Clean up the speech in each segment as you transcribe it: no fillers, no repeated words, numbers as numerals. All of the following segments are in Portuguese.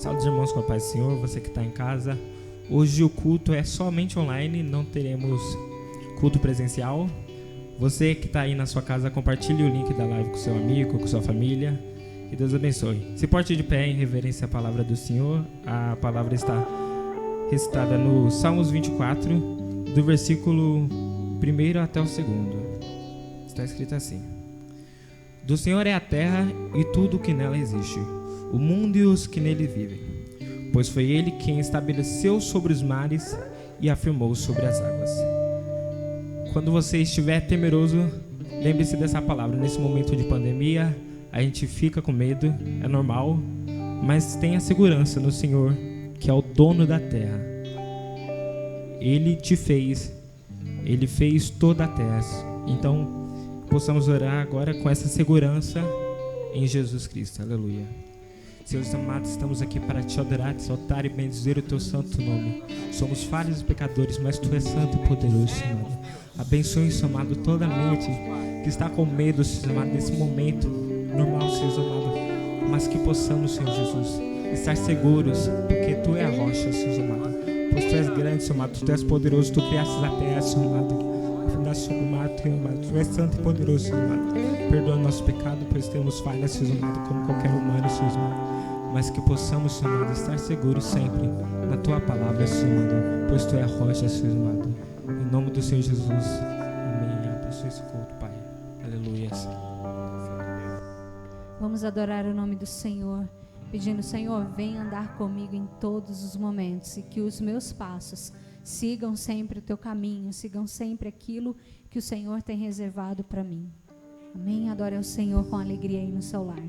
Saúde, irmãos, com a paz do Senhor, você que está em casa. Hoje o culto é somente online, não teremos culto presencial. Você que está aí na sua casa, compartilhe o link da live com seu amigo, com sua família. Que Deus abençoe. Se porte de pé em reverência à palavra do Senhor. A palavra está recitada no Salmos 24, do versículo 1 até o 2. Está escrito assim: Do Senhor é a terra e tudo o que nela existe, o mundo e os que nele vivem. Pois foi ele quem estabeleceu sobre os mares e afirmou sobre as águas. Quando você estiver temeroso, lembre-se dessa palavra. Nesse momento de pandemia, a gente fica com medo, é normal, mas tenha segurança no Senhor, que é o dono da terra. Ele te fez, Ele fez toda a terra. Então, possamos orar agora com essa segurança em Jesus Cristo. Aleluia. Senhor amado, estamos aqui para te adorar, te exaltar e bendizer o teu santo nome. Somos falhos e pecadores, mas tu és santo e poderoso, Senhor amado. Abençoe, Senhor amado, toda a mente que está com medo, Senhor amado, nesse momento normal, Senhor amado, mas que possamos, Senhor Jesus, estar seguros, porque tu é a rocha, Senhor amado. Pois tu és grande, Senhor amado, tu és poderoso, tu criaste a terra, Senhor amado. Fundaste sobre o mar, Senhor amado, tu és santo e poderoso, Senhor amado. Perdoa o nosso pecado, pois temos falhas, Senhor amado, como qualquer humano, Senhor amado. Mas que possamos, Senhor amado, estar seguros sempre na tua palavra, Senhor amado, pois tu é a rocha, Senhor amado. Em nome do Senhor Jesus, amém. Abençoe esse culto, Pai. Aleluia. Vamos adorar o nome do Senhor, pedindo: Senhor, vem andar comigo em todos os momentos e que os meus passos sigam sempre o teu caminho, sigam sempre aquilo que o Senhor tem reservado para mim. Amém? Adore ao Senhor com alegria aí no seu lar.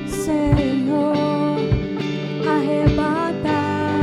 Senhor, arrebata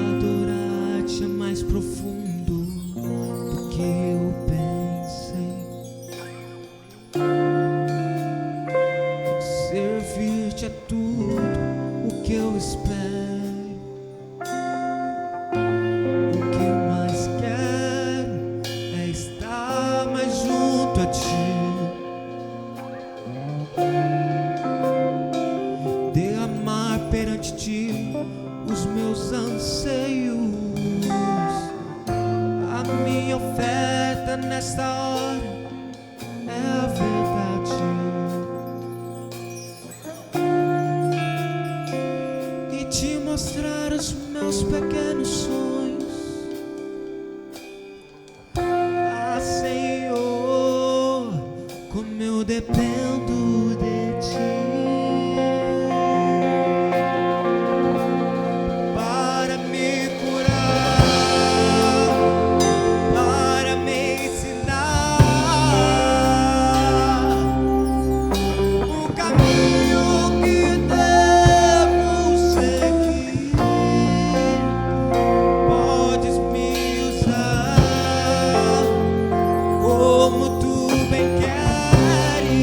Adorar-te é mais profundo do que eu pensei. Servir-te é tudo o que eu espero. O que eu mais quero é estar mais junto a ti. Derramar perante ti os meus anseios. A minha oferta nesta hora é a verdade. E te mostrar os meus pequenos sonhos. Ah, Senhor, como eu dependo de ti. Como tu bem queres,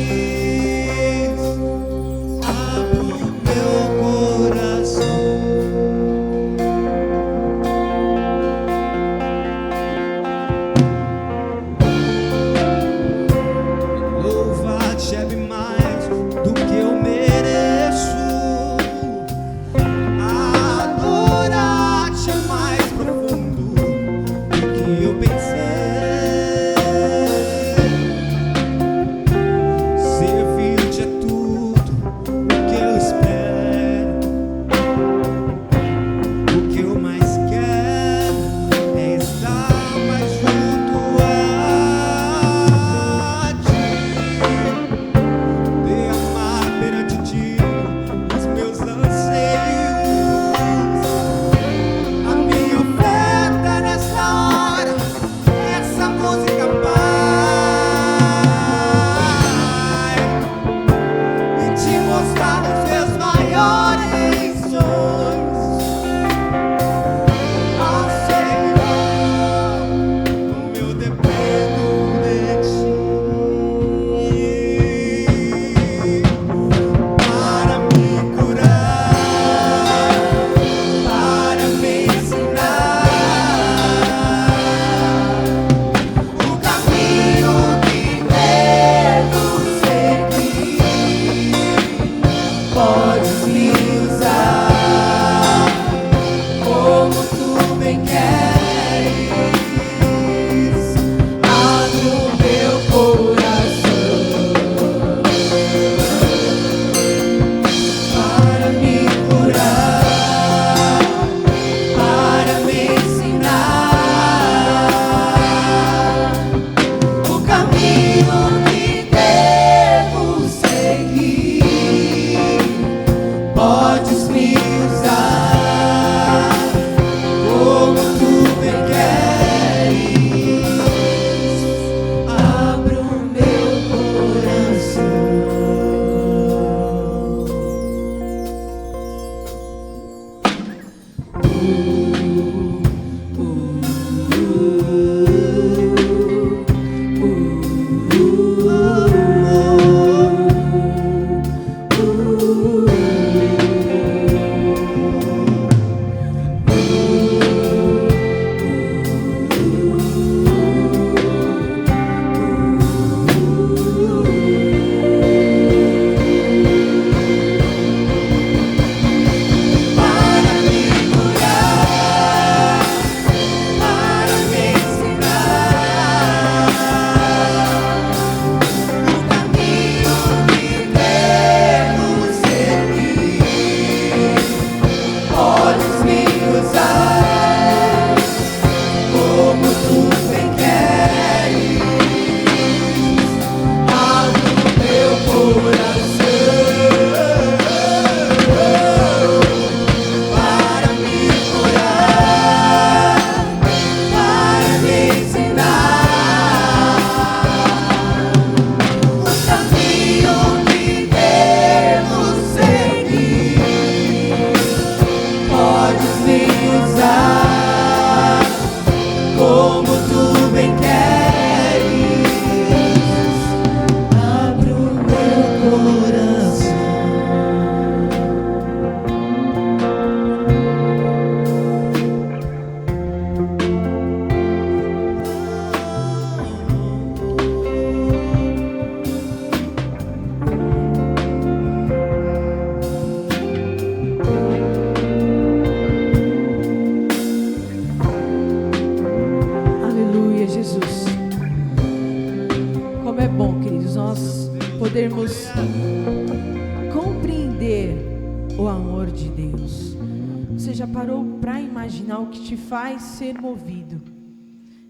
você já parou para imaginar o que te faz ser movido?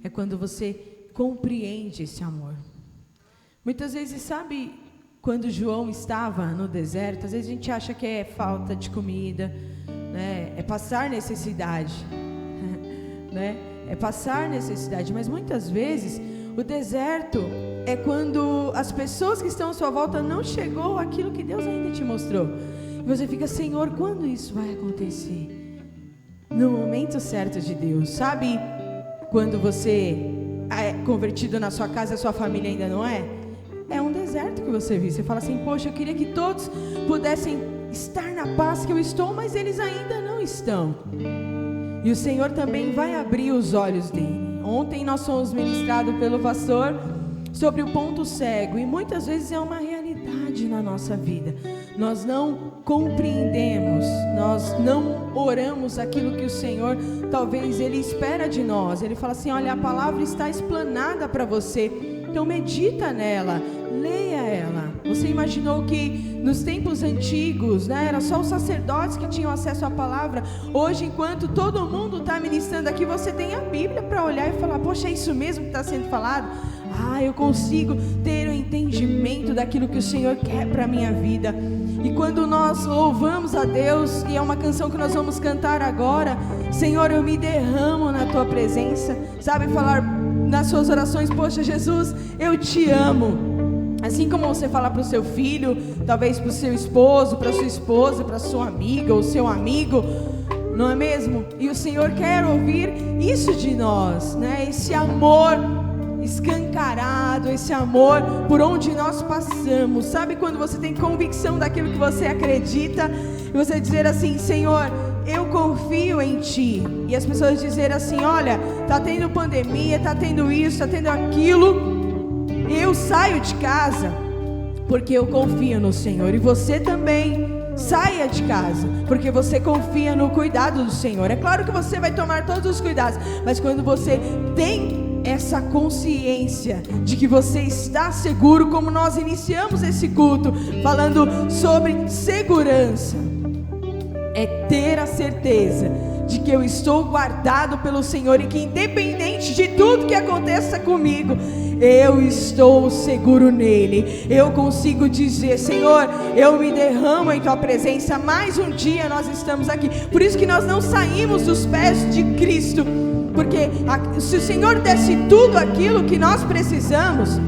É quando você compreende esse amor. Muitas vezes, sabe, quando João estava no deserto, às vezes a gente acha que é falta de comida, né? É passar necessidade, né? É passar necessidade, mas muitas vezes o deserto é quando as pessoas que estão à sua volta não chegou aquilo que Deus ainda te mostrou. E você fica, Senhor, quando isso vai acontecer? No momento certo de Deus. Sabe quando você é convertido na sua casa e a sua família ainda não é? É um deserto que você vive. Você fala assim, poxa, eu queria que todos pudessem estar na paz que eu estou, mas eles ainda não estão. E o Senhor também vai abrir os olhos dele. Ontem nós fomos ministrados pelo pastor sobre o ponto cego, e muitas vezes é uma realidade na nossa vida. Nós não compreendemos, nós não oramos aquilo que o Senhor, talvez Ele espera de nós. Ele fala assim, olha, a palavra está explanada para você, então medita nela, leia ela. Você imaginou que nos tempos antigos, né, era só os sacerdotes que tinham acesso à palavra? Hoje, enquanto todo mundo está ministrando aqui, você tem a Bíblia para olhar e falar, poxa, é isso mesmo que está sendo falado? Eu consigo ter o entendimento daquilo que o Senhor quer para a minha vida. E quando nós louvamos a Deus, e é uma canção que nós vamos cantar agora, Senhor, eu me derramo na Tua presença, sabe, falar nas suas orações, poxa, Jesus, eu te amo. Assim como você fala para o seu filho, talvez para o seu esposo, para a sua esposa, para a sua amiga ou seu amigo, não é mesmo? E o Senhor quer ouvir isso de nós, né? Esse amor escancarado, esse amor por onde nós passamos. Sabe quando você tem convicção daquilo que você acredita e você dizer assim, Senhor, eu confio em Ti, e as pessoas dizer assim, olha, tá tendo pandemia, tá tendo isso, tá tendo aquilo, eu saio de casa porque eu confio no Senhor. E você também saia de casa porque você confia no cuidado do Senhor. É claro que você vai tomar todos os cuidados, mas quando você tem essa consciência de que você está seguro, como nós iniciamos esse culto falando sobre segurança, é ter a certeza de que eu estou guardado pelo Senhor e que independente de tudo que aconteça comigo, eu estou seguro nele. Eu consigo dizer, Senhor, eu me derramo em Tua presença. Mais um dia nós estamos aqui. Por isso que nós não saímos dos pés de Cristo, porque se o Senhor desse tudo aquilo que nós precisamos,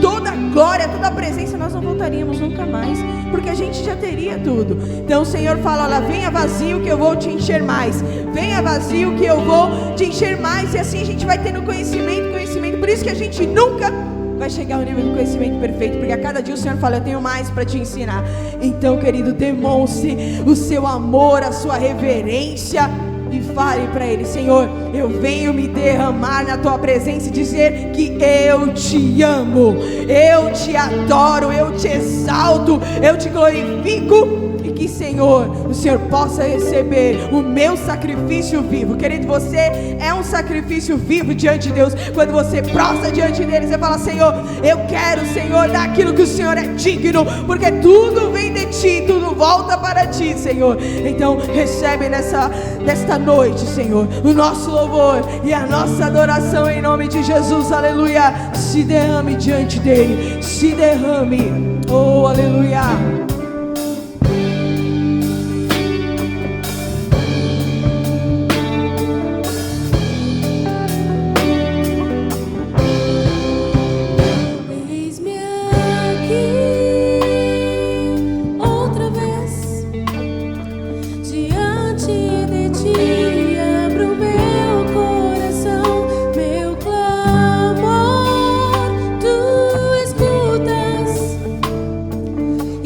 toda a glória, toda a presença, nós não voltaríamos nunca mais, porque a gente já teria tudo. Então o Senhor fala, olha, venha vazio que eu vou te encher mais, venha vazio que eu vou te encher mais. E assim a gente vai tendo conhecimento. Por isso que a gente nunca vai chegar ao nível do conhecimento perfeito, porque a cada dia o Senhor fala, eu tenho mais para te ensinar. Então, querido, demonstre o seu amor, a sua reverência, e fale para Ele, Senhor, eu venho me derramar na Tua presença e dizer que eu te amo, eu te adoro, eu te exalto, eu te glorifico. E que, Senhor, o Senhor possa receber o meu sacrifício vivo. Querido, você é um sacrifício vivo diante de Deus. Quando você prostra diante dele, você fala, Senhor, eu quero, Senhor, daquilo que o Senhor é digno, porque tudo vem de Ti, tudo volta para Ti, Senhor. Então recebe nesta noite, Senhor, o nosso louvor e a nossa adoração em nome de Jesus, aleluia. Se derrame diante dele, se derrame, oh, aleluia.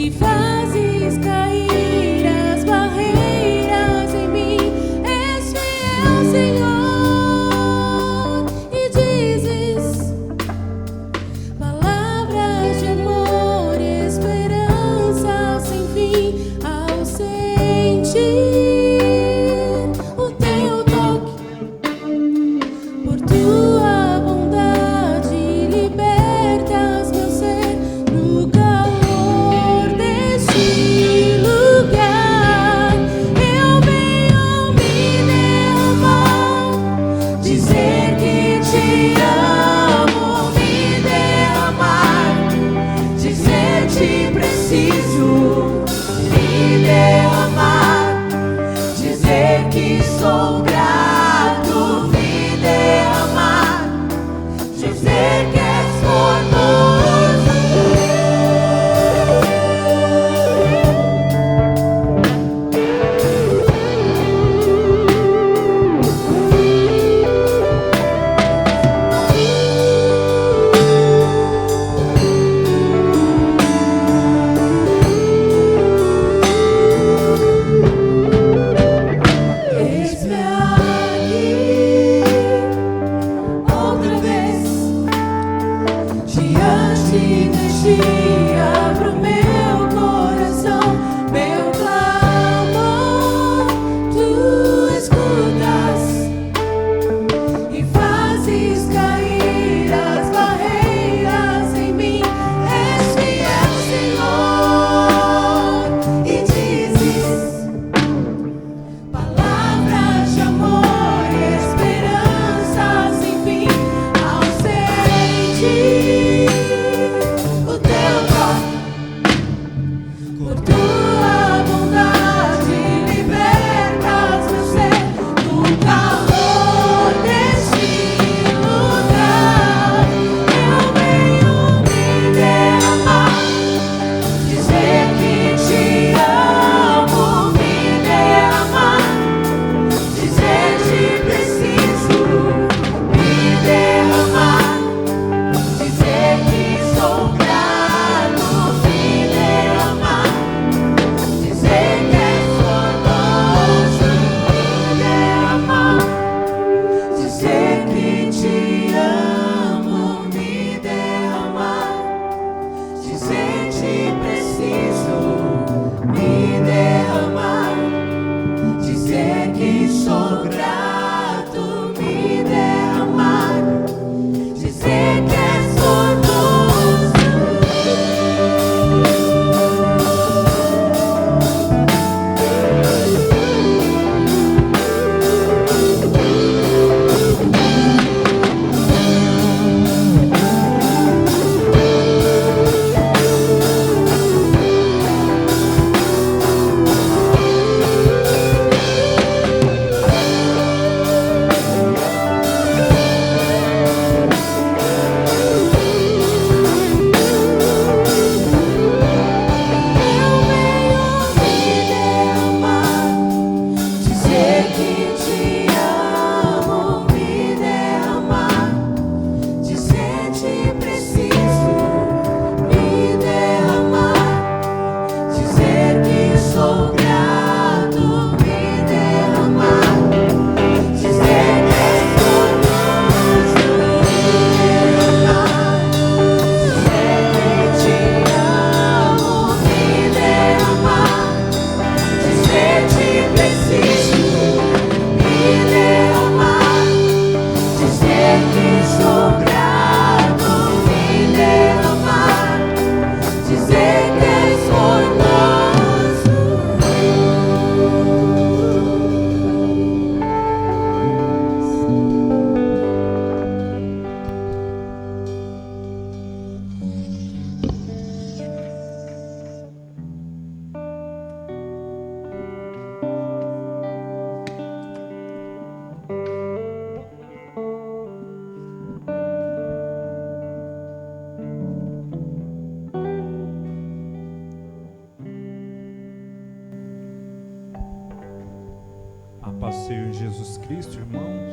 E faz sou grato, me derramar, dizer que és formoso. A paz do Senhor Jesus Cristo, irmãos.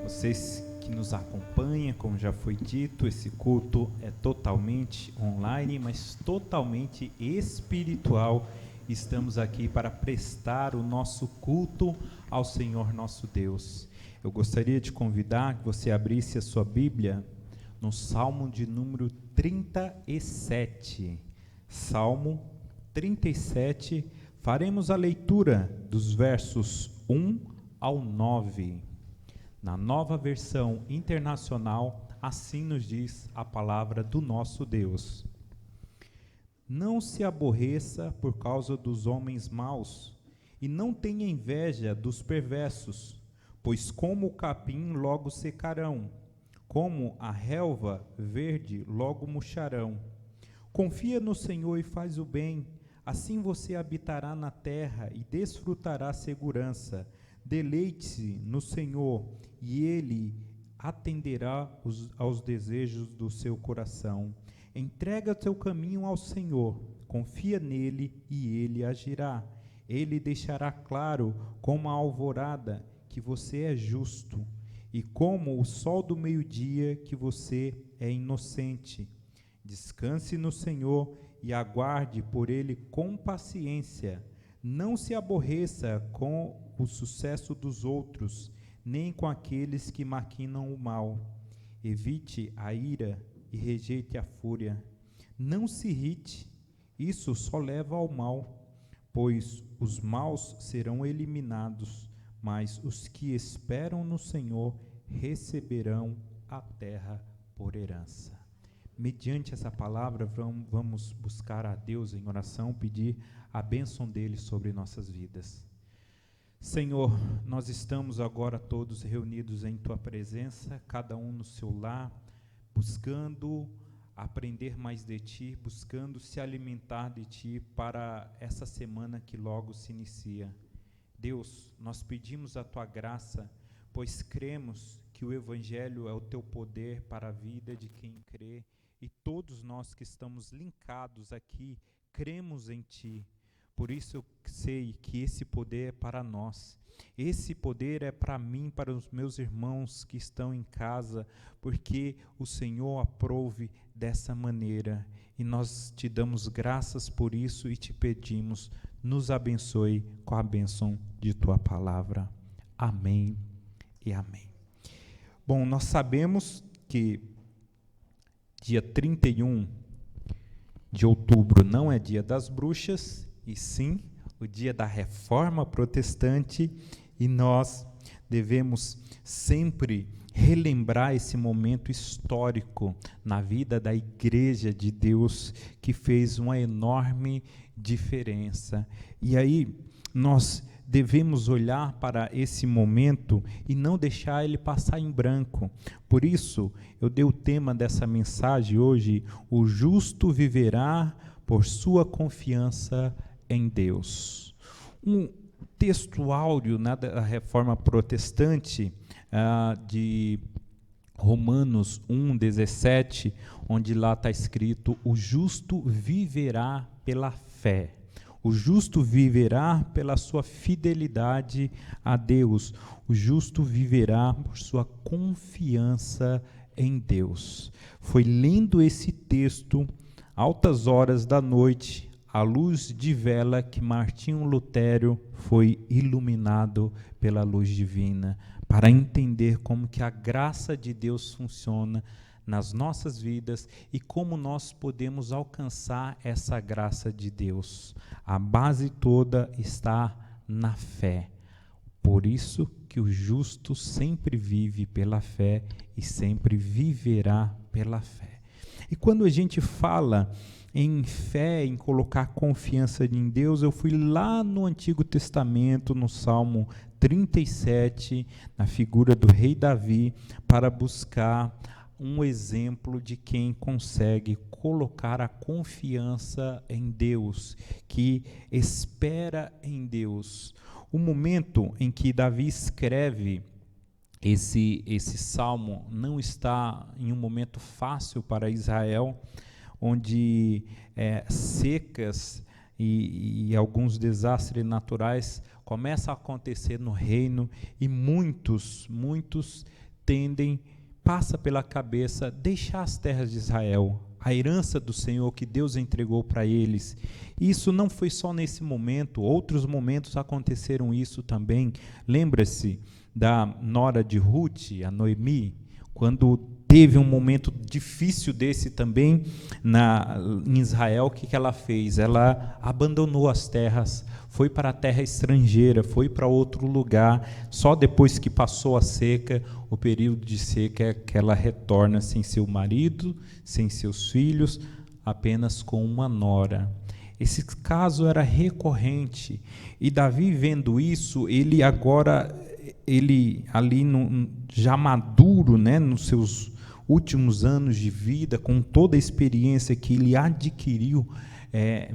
Vocês que nos acompanham, como já foi dito, esse culto é totalmente online, mas totalmente espiritual. Estamos aqui para prestar o nosso culto ao Senhor nosso Deus. Eu gostaria de convidar que você abrisse a sua Bíblia no Salmo de número 37. Salmo 37, faremos a leitura dos versos 1 ao 9. Na Nova Versão Internacional, assim nos diz a palavra do nosso Deus. Não se aborreça por causa dos homens maus, e não tenha inveja dos perversos, pois como o capim logo secarão, como a relva verde logo murcharão. Confia no Senhor e faz o bem, assim você habitará na terra e desfrutará segurança. Deleite-se no Senhor, e Ele atenderá aos desejos do seu coração. Entrega teu caminho ao Senhor, confia nele e Ele agirá. Ele deixará claro como a alvorada que você é justo, e como o sol do meio-dia que você é inocente. Descanse no Senhor e aguarde por Ele com paciência. Não se aborreça com o sucesso dos outros, nem com aqueles que maquinam o mal. Evite a ira e rejeite a fúria. Não se irrite, isso só leva ao mal, pois os maus serão eliminados, mas os que esperam no Senhor receberão a terra por herança. Mediante essa palavra, vamos buscar a Deus em oração, pedir a bênção dele sobre nossas vidas. Senhor, nós estamos agora todos reunidos em Tua presença, cada um no seu lar, buscando aprender mais de Ti, buscando se alimentar de Ti para essa semana que logo se inicia. Deus, nós pedimos a Tua graça, pois cremos que o Evangelho é o Teu poder para a vida de quem crê, e todos nós que estamos linkados aqui, cremos em Ti. Por isso eu sei que esse poder é para nós. Esse poder é para mim, para os meus irmãos que estão em casa, porque o Senhor aprove dessa maneira. E nós te damos graças por isso e te pedimos, nos abençoe com a bênção de Tua palavra. Amém e amém. Bom, nós sabemos que dia 31 de outubro não é dia das bruxas, e sim o dia da Reforma Protestante, e nós devemos sempre relembrar esse momento histórico na vida da Igreja de Deus, que fez uma enorme diferença. E aí nós devemos olhar para esse momento e não deixar ele passar em branco. Por isso, eu dei o tema dessa mensagem hoje: o justo viverá por sua confiança em Deus. Um texto áureo da Reforma Protestante, de Romanos 1:17, onde lá está escrito: o justo viverá pela fé. O justo viverá pela sua fidelidade a Deus. O justo viverá por sua confiança em Deus. Foi lendo esse texto, altas horas da noite, à luz de vela, que Martinho Lutero foi iluminado pela luz divina, para entender como que a graça de Deus funciona nas nossas vidas e como nós podemos alcançar essa graça de Deus. A base toda está na fé. Por isso que o justo sempre vive pela fé e sempre viverá pela fé. E quando a gente fala em fé, em colocar confiança em Deus, eu fui lá no Antigo Testamento, no Salmo 37, na figura do rei Davi, para buscar um exemplo de quem consegue colocar a confiança em Deus, que espera em Deus. O momento em que Davi escreve esse salmo não está em um momento fácil para Israel, onde secas e alguns desastres naturais começam a acontecer no reino, e muitos passa pela cabeça deixar as terras de Israel, a herança do Senhor que Deus entregou para eles. Isso não foi só nesse momento, outros momentos aconteceram isso também. Lembra-se da nora de Ruth, a Noemi, quando teve um momento difícil desse também em Israel. O que ela fez? Ela abandonou as terras, foi para a terra estrangeira, foi para outro lugar. Só depois que passou a seca, o período de seca, é que ela retorna sem seu marido, sem seus filhos, apenas com uma nora. Esse caso era recorrente, e Davi, vendo isso, ele ali já maduro, nos seus últimos anos de vida, com toda a experiência que ele adquiriu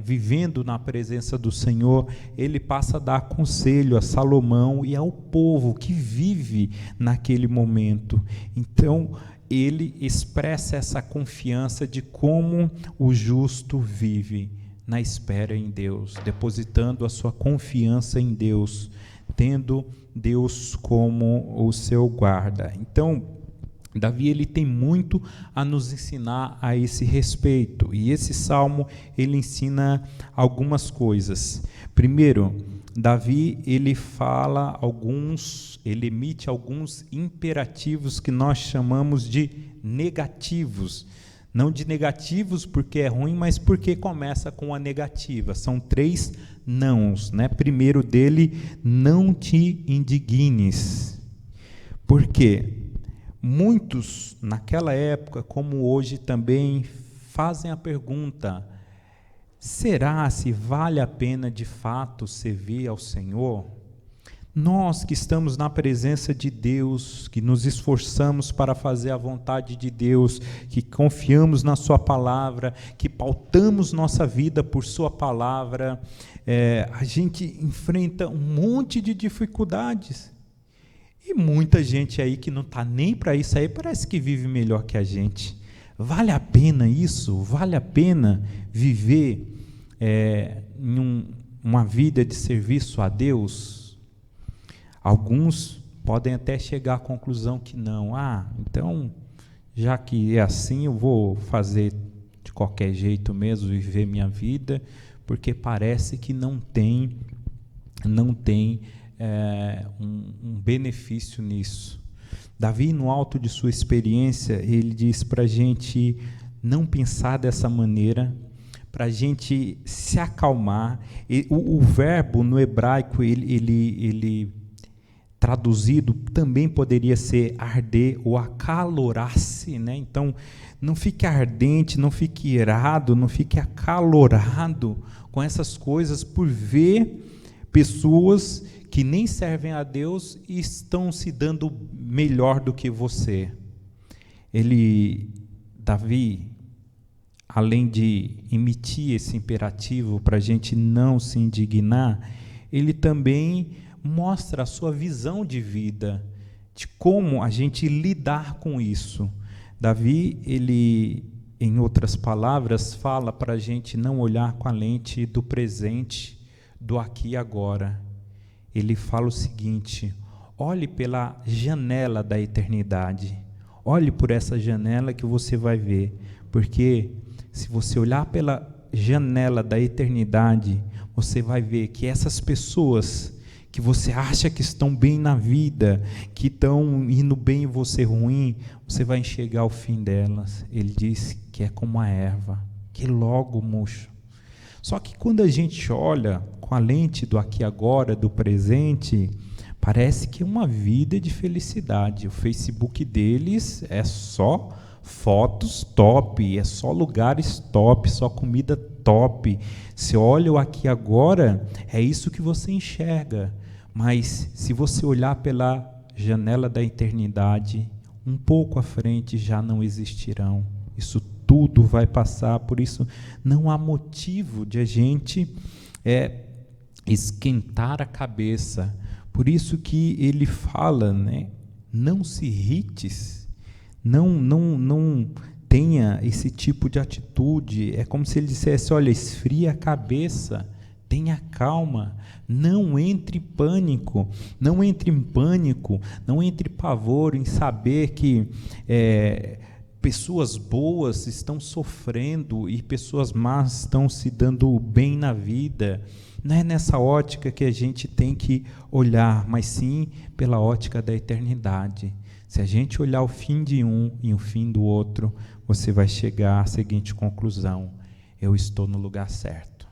vivendo na presença do Senhor, ele passa a dar conselho a Salomão e ao povo que vive naquele momento. Então, ele expressa essa confiança de como o justo vive na espera em Deus, depositando a sua confiança em Deus, tendo Deus como o seu guarda. Então, Davi, ele tem muito a nos ensinar a esse respeito, e esse salmo, ele ensina algumas coisas. Primeiro, Davi, ele emite alguns imperativos que nós chamamos de negativos. Não de negativos porque é ruim, mas porque começa com a negativa. São 3 nãos, né? Primeiro dele, não te indignes. Por quê? Muitos, naquela época, como hoje também, fazem a pergunta: será se vale a pena de fato servir ao Senhor? Nós que estamos na presença de Deus, que nos esforçamos para fazer a vontade de Deus, que confiamos na sua palavra, que pautamos nossa vida por sua palavra, a gente enfrenta um monte de dificuldades. E muita gente aí que não está nem para isso aí, parece que vive melhor que a gente. Vale a pena isso? Vale a pena viver uma vida de serviço a Deus? Alguns podem até chegar à conclusão que não. Então, já que é assim, eu vou fazer de qualquer jeito mesmo, viver minha vida, porque parece que não tem um benefício nisso. Davi, no alto de sua experiência, ele diz para a gente não pensar dessa maneira, para a gente se acalmar. O verbo no hebraico, ele traduzido também poderia ser arder ou acalorar-se, né? Então, não fique ardente, não fique irado, não fique acalorado com essas coisas por ver pessoas que nem servem a Deus e estão se dando melhor do que você. Davi, além de emitir esse imperativo para a gente não se indignar, ele também mostra a sua visão de vida, de como a gente lidar com isso. Davi, ele, em outras palavras, fala para a gente não olhar com a lente do presente, do aqui e agora. Ele fala o seguinte: olhe pela janela da eternidade, olhe por essa janela que você vai ver, porque se você olhar pela janela da eternidade, você vai ver que essas pessoas que você acha que estão bem na vida, que estão indo bem e você ruim, você vai enxergar o fim delas. Ele diz que é como a erva, que logo murcha. Só que quando a gente olha com a lente do aqui e agora, do presente, parece que é uma vida de felicidade. O Facebook deles é só fotos top, é só lugares top, só comida top. Você olha o aqui e agora, é isso que você enxerga. Mas se você olhar pela janela da eternidade, um pouco à frente já não existirão. Isso tudo vai passar, por isso não há motivo de a gente esquentar a cabeça. Por isso que ele fala, né? Não se irrites, não tenha esse tipo de atitude. É como se ele dissesse: olha, esfria a cabeça, tenha calma, não entre em pânico, não entre em pavor em saber que pessoas boas estão sofrendo e pessoas más estão se dando bem na vida. Não é nessa ótica que a gente tem que olhar, mas sim pela ótica da eternidade. Se a gente olhar o fim de um e o fim do outro, você vai chegar à seguinte conclusão: eu estou no lugar certo.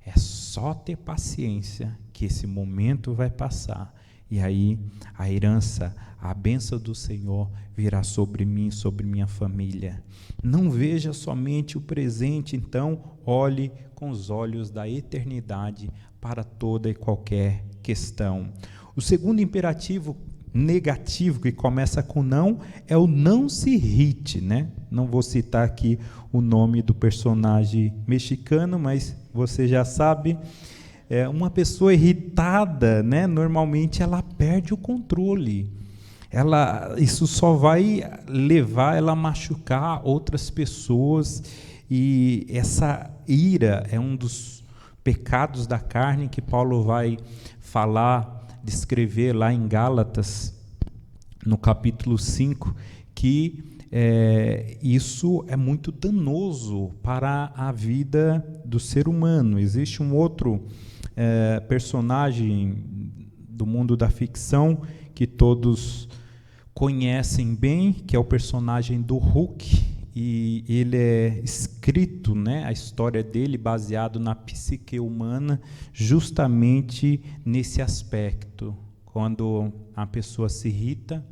É só ter paciência que esse momento vai passar. E aí a herança, a bênção do Senhor virá sobre mim, sobre minha família. Não veja somente o presente, então olhe com os olhos da eternidade para toda e qualquer questão. O segundo imperativo negativo que começa com não é o não se irrite, né? Não vou citar aqui o nome do personagem mexicano, mas você já sabe. Uma pessoa irritada, né? Normalmente ela perde o controle. Isso só vai levar ela a machucar outras pessoas, e essa ira é um dos pecados da carne que Paulo vai falar, descrever lá em Gálatas, no capítulo 5, que isso é muito danoso para a vida do ser humano. Existe um outro personagem do mundo da ficção que todos conhecem bem, que é o personagem do Hulk, e ele é escrito, né, a história dele baseado na psique humana, justamente nesse aspecto. Quando a pessoa se irrita,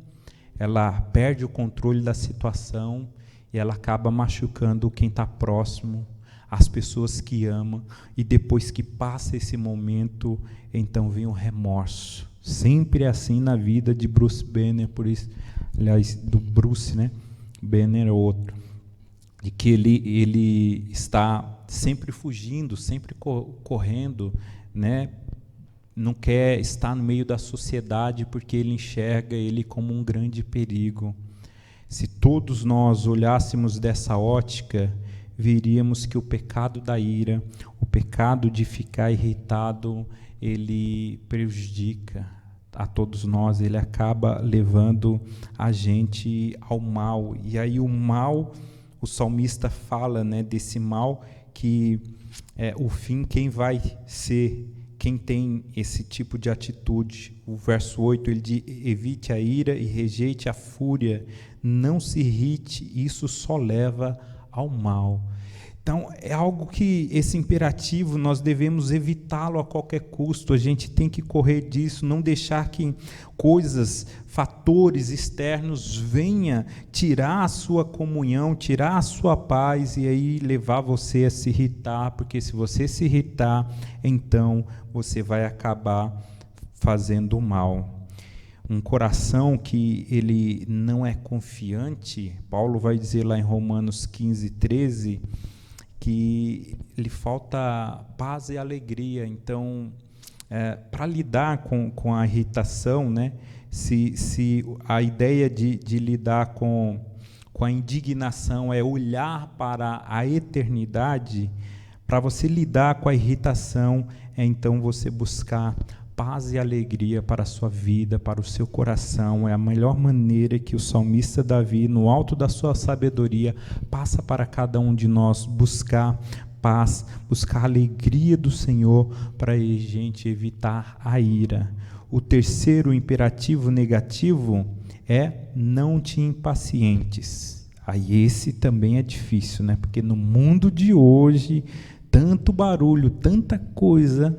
ela perde o controle da situação e ela acaba machucando quem está próximo, as pessoas que ama, e depois que passa esse momento, então vem o remorso. Sempre é assim na vida de Bruce Banner, por isso, aliás, do Bruce, né? Banner é outro, de que ele está sempre fugindo, sempre correndo, né? Não quer estar no meio da sociedade porque ele enxerga ele como um grande perigo. Se todos nós olhássemos dessa ótica, veríamos que o pecado da ira, o pecado de ficar irritado, ele prejudica a todos nós, ele acaba levando a gente ao mal. E aí o mal, o salmista fala, né, desse mal, que o fim, quem vai ser, quem tem esse tipo de atitude. O verso 8, ele diz: evite a ira e rejeite a fúria, não se irrite, isso só leva ao mal. Então, é algo que, esse imperativo, nós devemos evitá-lo a qualquer custo. A gente tem que correr disso, não deixar que coisas, fatores externos venham tirar a sua comunhão, tirar a sua paz, e aí levar você a se irritar, porque se você se irritar, então você vai acabar fazendo mal. Um coração que ele não é confiante, Paulo vai dizer lá em Romanos 15:13, que lhe falta paz e alegria. Então, para lidar com a irritação, né, se a ideia de lidar com a indignação é olhar para a eternidade, para você lidar com a irritação, então você buscar paz e alegria para a sua vida, para o seu coração. É a melhor maneira que o salmista Davi, no alto da sua sabedoria, passa para cada um de nós: buscar paz, buscar a alegria do Senhor, para a gente evitar a ira. O terceiro imperativo negativo é: não te impacientes. Aí esse também é difícil, né? Porque no mundo de hoje, tanto barulho, tanta coisa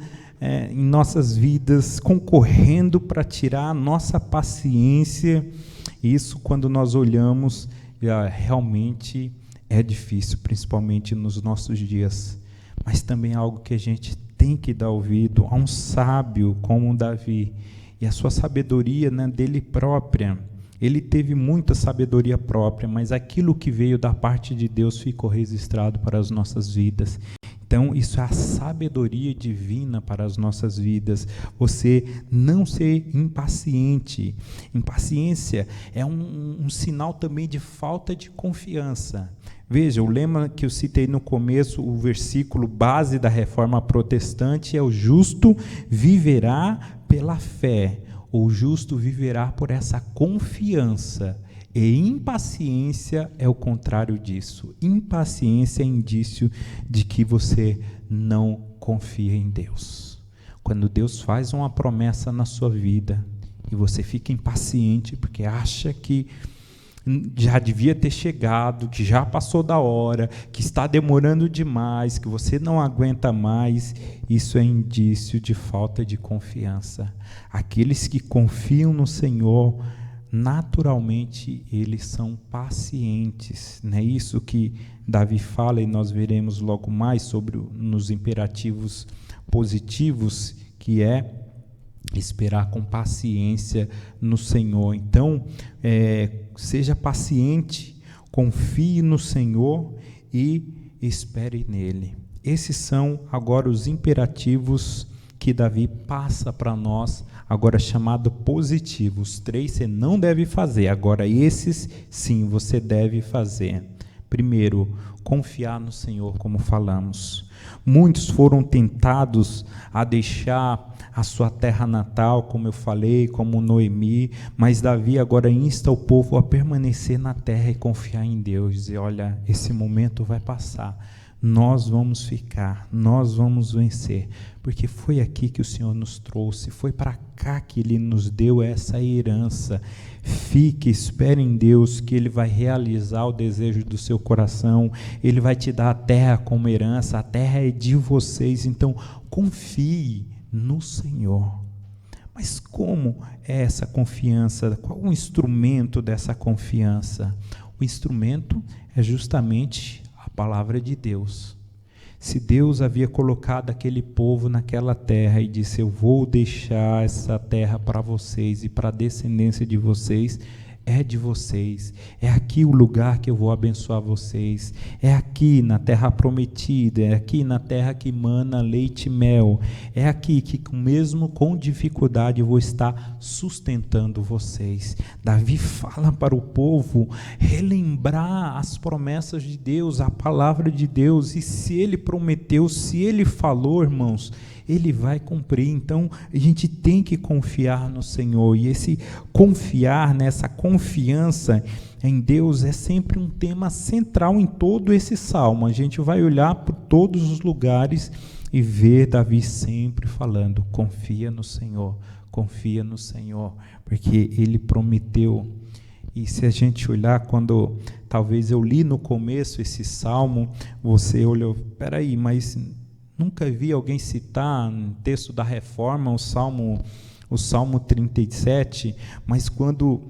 em nossas vidas, concorrendo para tirar a nossa paciência. Isso, quando nós olhamos, realmente é difícil, principalmente nos nossos dias. Mas também é algo que a gente tem que dar ouvido a um sábio como Davi, e a sua sabedoria, né, dele própria. Ele teve muita sabedoria própria, mas aquilo que veio da parte de Deus ficou registrado para as nossas vidas. Então, isso é a sabedoria divina para as nossas vidas. Você não ser impaciente. Impaciência é um sinal também de falta de confiança. Veja, o lema que eu citei no começo, o versículo base da Reforma Protestante é: o justo viverá pela fé. O justo viverá por essa confiança. E impaciência é o contrário disso. Impaciência é indício de que você não confia em Deus. Quando Deus faz uma promessa na sua vida e você fica impaciente porque acha que já devia ter chegado, que já passou da hora, que está demorando demais, que você não aguenta mais, isso é indício de falta de confiança. Aqueles que confiam no Senhor, naturalmente eles são pacientes. Não é isso que Davi fala, e nós veremos logo mais sobre nos imperativos positivos, que é esperar com paciência no Senhor. Então, seja paciente, confie no Senhor e espere nele. Esses são agora os imperativos que Davi passa para nós, agora chamado positivos. 3 você não deve fazer, agora esses sim você deve fazer. Primeiro, confiar no Senhor, como falamos. Muitos foram tentados a deixar a sua terra natal, como eu falei, como Noemi, mas Davi agora insta o povo a permanecer na terra e confiar em Deus, dizer, olha, esse momento vai passar, nós vamos ficar, nós vamos vencer, porque foi aqui que o Senhor nos trouxe, foi para cá que Ele nos deu essa herança. Fique, espere em Deus, que Ele vai realizar o desejo do seu coração, Ele vai te dar a terra como herança, a terra é de vocês, então confie no Senhor. Mas como é essa confiança? Qual o instrumento dessa confiança? O instrumento é justamente a palavra de Deus. Se Deus havia colocado aquele povo naquela terra e disse, eu vou deixar essa terra para vocês e para a descendência de vocês, é de vocês, é aqui o lugar que eu vou abençoar vocês, é aqui na terra prometida, é aqui na terra que mana leite e mel, é aqui que mesmo com dificuldade eu vou estar sustentando vocês. Davi fala para o povo relembrar as promessas de Deus, a palavra de Deus, e se Ele prometeu, se Ele falou, irmãos, Ele vai cumprir. Então a gente tem que confiar no Senhor, e esse confiar, nessa confiança em Deus é sempre um tema central em todo esse salmo. A gente vai olhar por todos os lugares e ver Davi sempre falando, confia no Senhor, porque Ele prometeu. E se a gente olhar, quando talvez eu li no começo esse salmo, você olhou, peraí, mas nunca vi alguém citar no texto da Reforma o Salmo 37, mas quando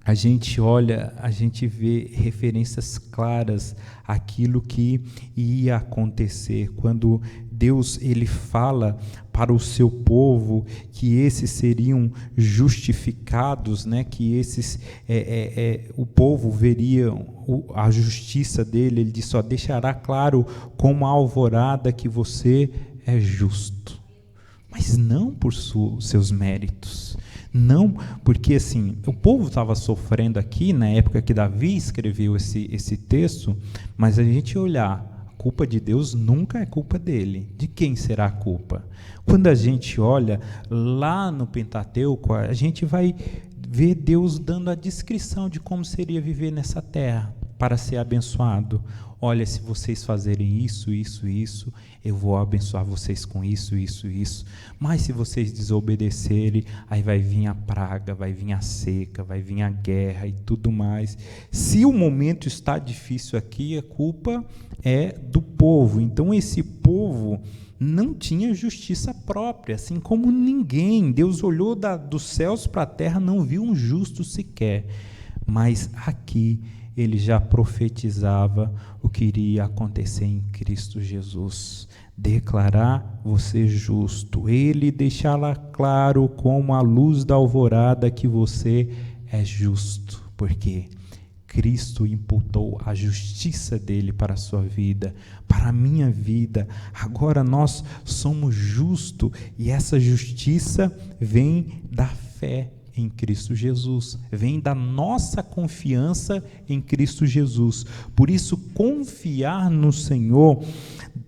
a gente olha, a gente vê referências claras àquilo que ia acontecer. Quando Deus ele fala para o seu povo que esses seriam justificados, né? Que esses o povo veria a justiça dele. Ele diz, só deixará claro como a alvorada que você é justo, mas não por seus méritos. Não, porque assim, o povo estava sofrendo aqui, na época que Davi escreveu esse texto, mas a gente olhar, a culpa de Deus nunca é culpa dele. De quem será a culpa? Quando a gente olha lá no Pentateuco, a gente vai ver Deus dando a descrição de como seria viver nessa terra para ser abençoado. Olha, se vocês fazerem isso, eu vou abençoar vocês com isso. Mas se vocês desobedecerem, aí vai vir a praga, vai vir a seca, vai vir a guerra e tudo mais. Se o momento está difícil aqui, a culpa é do povo. Então esse povo não tinha justiça própria, assim como ninguém. Deus olhou dos céus para a terra, não viu um justo sequer. Mas aqui ele já profetizava o que iria acontecer em Cristo Jesus. Declarar você justo. Ele deixará claro como a luz da alvorada que você é justo. Porque Cristo imputou a justiça dele para a sua vida, para a minha vida. Agora nós somos justos e essa justiça vem da fé em Cristo Jesus, vem da nossa confiança em Cristo Jesus. Por isso, confiar no Senhor,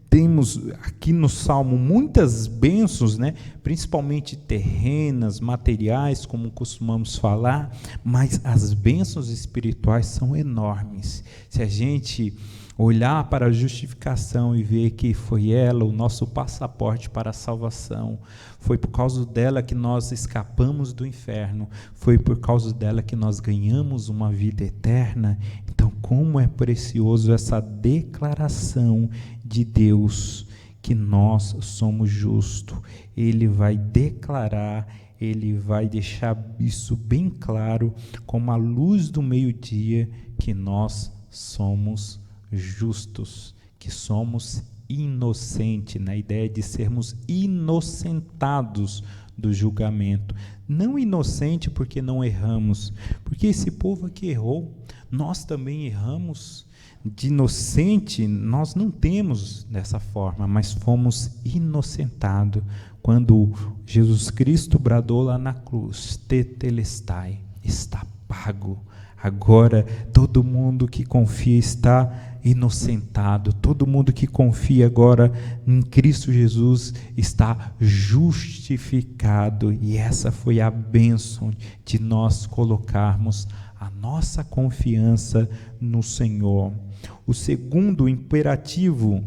temos aqui no Salmo muitas bênçãos, né? Principalmente terrenas, materiais, como costumamos falar, mas as bênçãos espirituais são enormes. Se a gente olhar para a justificação e ver que foi ela o nosso passaporte para a salvação, foi por causa dela que nós escapamos do inferno, foi por causa dela que nós ganhamos uma vida eterna. Então, como é precioso essa declaração de Deus, que nós somos justos. Ele vai declarar, ele vai deixar isso bem claro, como a luz do meio-dia, que nós somos justos, que somos inocentes, na ideia de sermos inocentados do julgamento. Não inocente porque não erramos, porque esse povo aqui errou, nós também erramos. De inocente nós não temos dessa forma, mas fomos inocentados quando Jesus Cristo bradou lá na cruz: tetelestai, está pago. Agora todo mundo que confia está inocentado, todo mundo que confia agora em Cristo Jesus está justificado, e essa foi a bênção de nós colocarmos a nossa confiança no Senhor. O segundo imperativo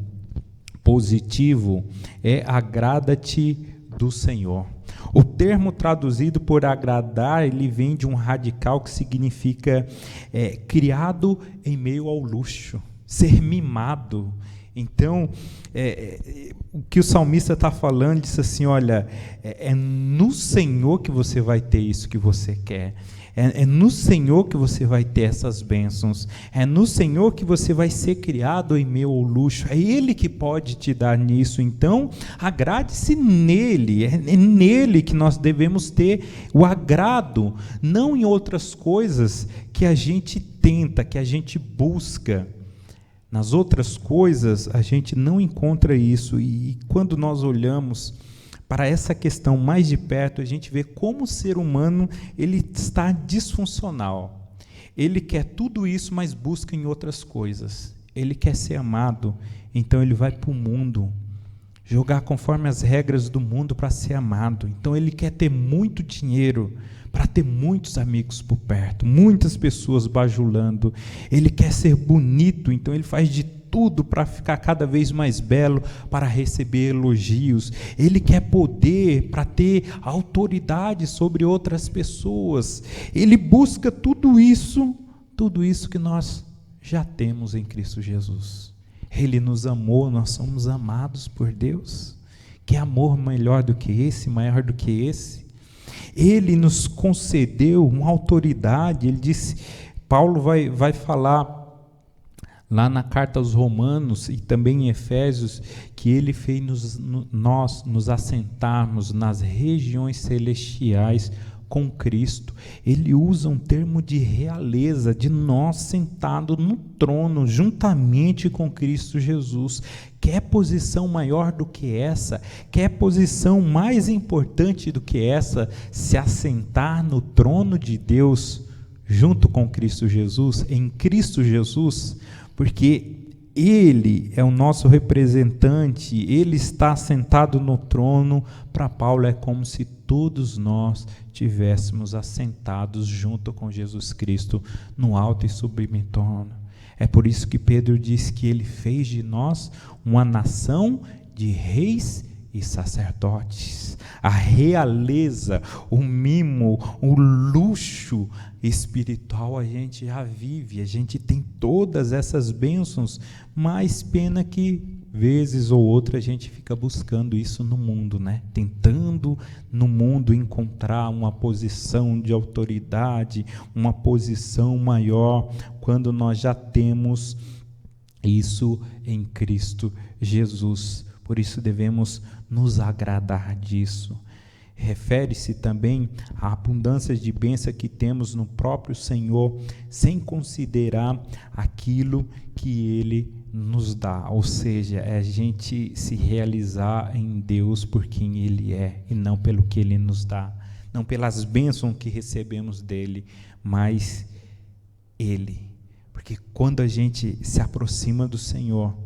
positivo é: agrada-te do Senhor. O termo traduzido por agradar, ele vem de um radical que significa criado em meio ao luxo, ser mimado. Então, o que o salmista está falando, diz assim: olha, é no Senhor que você vai ter isso que você quer. É no Senhor que você vai ter essas bênçãos. É no Senhor que você vai ser criado em meio ao luxo. É Ele que pode te dar nisso. Então, agrade-se nele. É nele que nós devemos ter o agrado, não em outras coisas que a gente tenta, que a gente busca. Nas outras coisas, a gente não encontra isso. E quando nós olhamos para essa questão mais de perto, a gente vê como o ser humano ele está disfuncional. Ele quer tudo isso, mas busca em outras coisas. Ele quer ser amado, então ele vai para o mundo, jogar conforme as regras do mundo para ser amado. Então ele quer ter muito dinheiro, para ter muitos amigos por perto, muitas pessoas bajulando. Ele quer ser bonito, então ele faz de tudo para ficar cada vez mais belo, para receber elogios. Ele quer poder para ter autoridade sobre outras pessoas. Ele busca tudo isso que nós já temos em Cristo Jesus. Ele nos amou, nós somos amados por Deus. Que amor melhor do que esse, maior do que esse? Ele nos concedeu uma autoridade. Ele disse, Paulo vai falar lá na carta aos Romanos e também em Efésios, que ele fez nós nos assentarmos nas regiões celestiais com Cristo. Ele usa um termo de realeza, de nós sentados no trono, juntamente com Cristo Jesus. Quer posição maior do que essa? Quer posição mais importante do que essa? Se assentar no trono de Deus, junto com Cristo Jesus, em Cristo Jesus, porque Ele é o nosso representante, Ele está sentado no trono. Para Paulo é como se todos nós tivéssemos assentados junto com Jesus Cristo no alto e sublime trono. É por isso que Pedro diz que Ele fez de nós uma nação de reis e sacerdotes. A realeza, o mimo, o luxo espiritual a gente já vive, a gente tem todas essas bênçãos, mas pena que vezes ou outra a gente fica buscando isso no mundo, né? Tentando no mundo encontrar uma posição de autoridade, uma posição maior, quando nós já temos isso em Cristo Jesus. Por isso devemos nos agradar disso. Refere-se também à abundância de bênção que temos no próprio Senhor, sem considerar aquilo que Ele nos dá. Ou seja, é a gente se realizar em Deus por quem Ele é, e não pelo que Ele nos dá. Não pelas bênçãos que recebemos dEle, mas Ele. Porque quando a gente se aproxima do Senhor,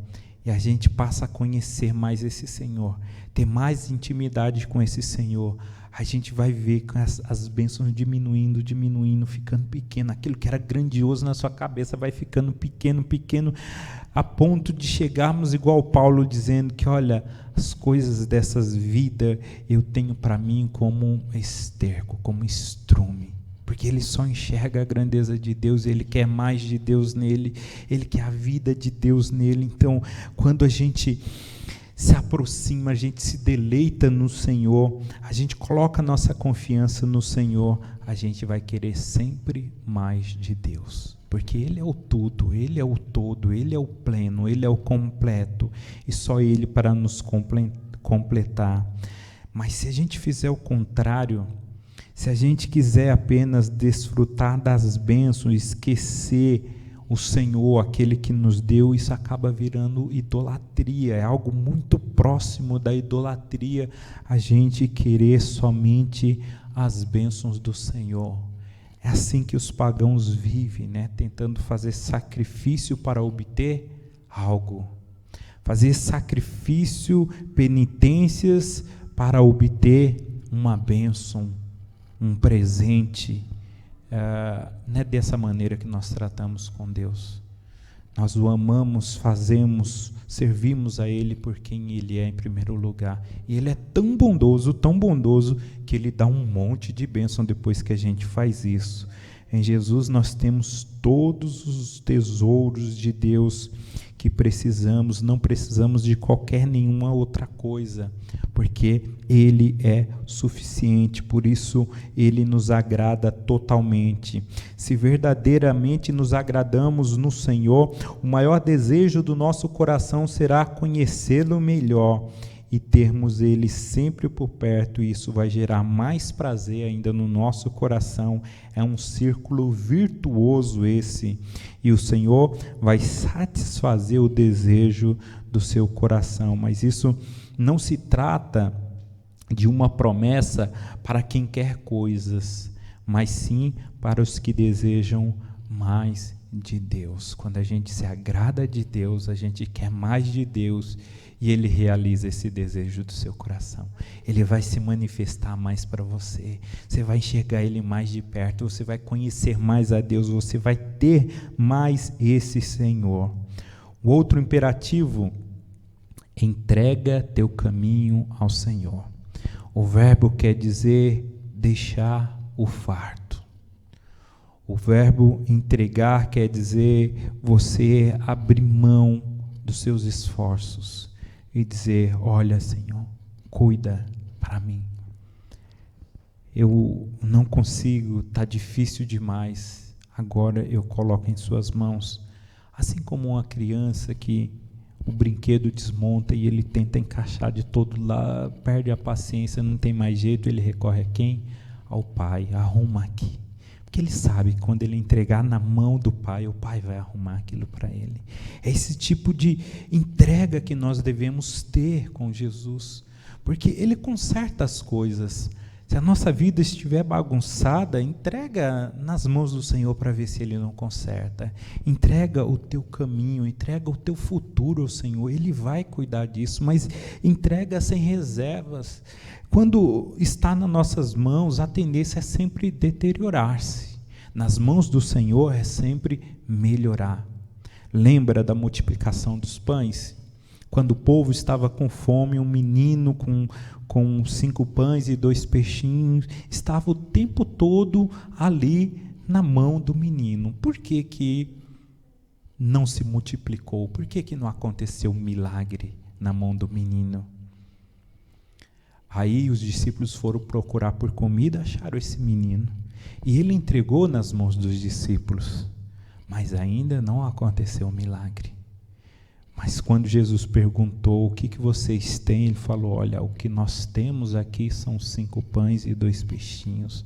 e a gente passa a conhecer mais esse Senhor, ter mais intimidade com esse Senhor, a gente vai ver as bênçãos diminuindo, ficando pequeno. Aquilo que era grandioso na sua cabeça vai ficando pequeno, a ponto de chegarmos igual Paulo dizendo que, olha, as coisas dessas vidas eu tenho para mim como um esterco, como estrume. Porque ele só enxerga a grandeza de Deus, ele quer mais de Deus nele, ele quer a vida de Deus nele. Então, quando a gente se aproxima, a gente se deleita no Senhor, a gente coloca a nossa confiança no Senhor, a gente vai querer sempre mais de Deus. Porque Ele é o tudo, Ele é o todo, Ele é o pleno, Ele é o completo, e só Ele para nos completar. Mas se a gente fizer o contrário, se a gente quiser apenas desfrutar das bênçãos, esquecer o Senhor, aquele que nos deu, isso acaba virando idolatria. É algo muito próximo da idolatria, a gente querer somente as bênçãos do Senhor. É assim que os pagãos vivem, né? Tentando fazer sacrifício para obter algo. Fazer sacrifício, penitências para obter uma bênção, um presente. Não é dessa maneira que nós tratamos com Deus. Nós o amamos, fazemos, servimos a Ele por quem Ele é em primeiro lugar. E Ele é tão bondoso, que Ele dá um monte de bênção depois que a gente faz isso. Em Jesus nós temos todos os tesouros de Deus que precisamos, não precisamos de nenhuma outra coisa, porque Ele é suficiente, por isso Ele nos agrada totalmente. Se verdadeiramente nos agradamos no Senhor, o maior desejo do nosso coração será conhecê-lo melhor e termos Ele sempre por perto, e isso vai gerar mais prazer ainda no nosso coração. É um círculo virtuoso esse, e o Senhor vai satisfazer o desejo do seu coração. Mas isso não se trata de uma promessa para quem quer coisas, mas sim para os que desejam mais de Deus. Quando a gente se agrada de Deus, a gente quer mais de Deus, e Ele realiza esse desejo do seu coração. Ele vai se manifestar mais para você. Você vai enxergar Ele mais de perto. Você vai conhecer mais a Deus. Você vai ter mais esse Senhor. O outro imperativo: entrega teu caminho ao Senhor. O verbo quer dizer deixar o fardo. O verbo entregar quer dizer você abrir mão dos seus esforços e dizer: olha, Senhor, cuida para mim. Eu não consigo, está difícil demais, agora eu coloco em suas mãos. Assim como uma criança que o brinquedo desmonta e ele tenta encaixar de todo lado, perde a paciência, não tem mais jeito, ele recorre a quem? Ao pai. Arruma aqui. Porque ele sabe que quando ele entregar na mão do Pai, o Pai vai arrumar aquilo para ele. É esse tipo de entrega que nós devemos ter com Jesus, porque Ele conserta as coisas. Se a nossa vida estiver bagunçada, entrega nas mãos do Senhor para ver se Ele não conserta. Entrega o teu caminho, entrega o teu futuro ao Senhor, Ele vai cuidar disso, mas entrega sem reservas. Quando está nas nossas mãos, a tendência é sempre deteriorar-se. Nas mãos do Senhor é sempre melhorar. Lembra da multiplicação dos pães? Quando o povo estava com fome, um menino com 5 pães e 2 peixinhos estava o tempo todo ali na mão do menino. Por que que não se multiplicou? Por que que não aconteceu um milagre na mão do menino? Aí os discípulos foram procurar por comida, acharam esse menino. E ele entregou nas mãos dos discípulos. Mas ainda não aconteceu um milagre. Mas quando Jesus perguntou: o que vocês têm? Ele falou: olha, o que nós temos aqui são 5 pães e 2 peixinhos.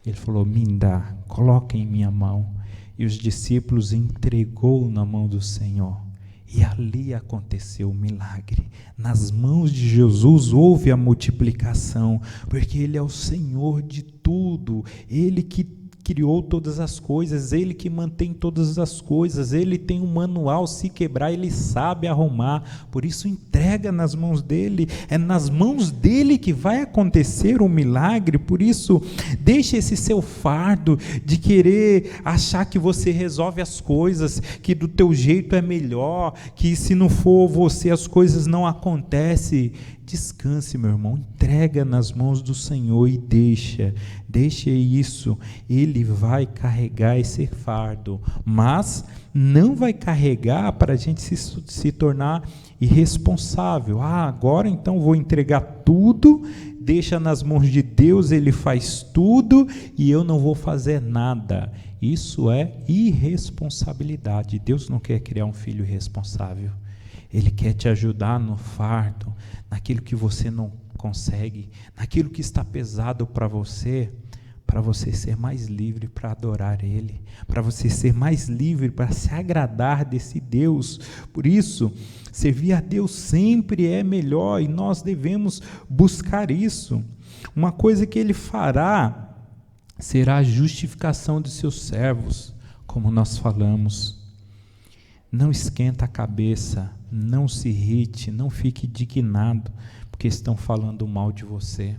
Ele falou: me dá, coloca em minha mão. E os discípulos entregou na mão do Senhor. E ali aconteceu o milagre. Nas mãos de Jesus houve a multiplicação, porque Ele é o Senhor de tudo. Ele que criou todas as coisas, Ele que mantém todas as coisas, Ele tem um manual, se quebrar Ele sabe arrumar, por isso entrega nas mãos dEle, é nas mãos dEle que vai acontecer o milagre. Por isso deixa esse seu fardo de querer achar que você resolve as coisas, que do teu jeito é melhor, que se não for você as coisas não acontecem. Descanse, meu irmão, entrega nas mãos do Senhor e deixa isso, Ele vai carregar esse fardo, mas não vai carregar para a gente se tornar irresponsável. Agora então vou entregar tudo, deixa nas mãos de Deus, Ele faz tudo e eu não vou fazer nada. Isso é irresponsabilidade. Deus não quer criar um filho irresponsável. Ele quer te ajudar no fardo, naquilo que você não consegue, naquilo que está pesado para você ser mais livre para adorar Ele, para você ser mais livre para se agradar desse Deus. Por isso, servir a Deus sempre é melhor e nós devemos buscar isso. Uma coisa que Ele fará será a justificação de seus servos, como nós falamos. Não esquenta a cabeça, não se irrite, não fique indignado, porque estão falando mal de você.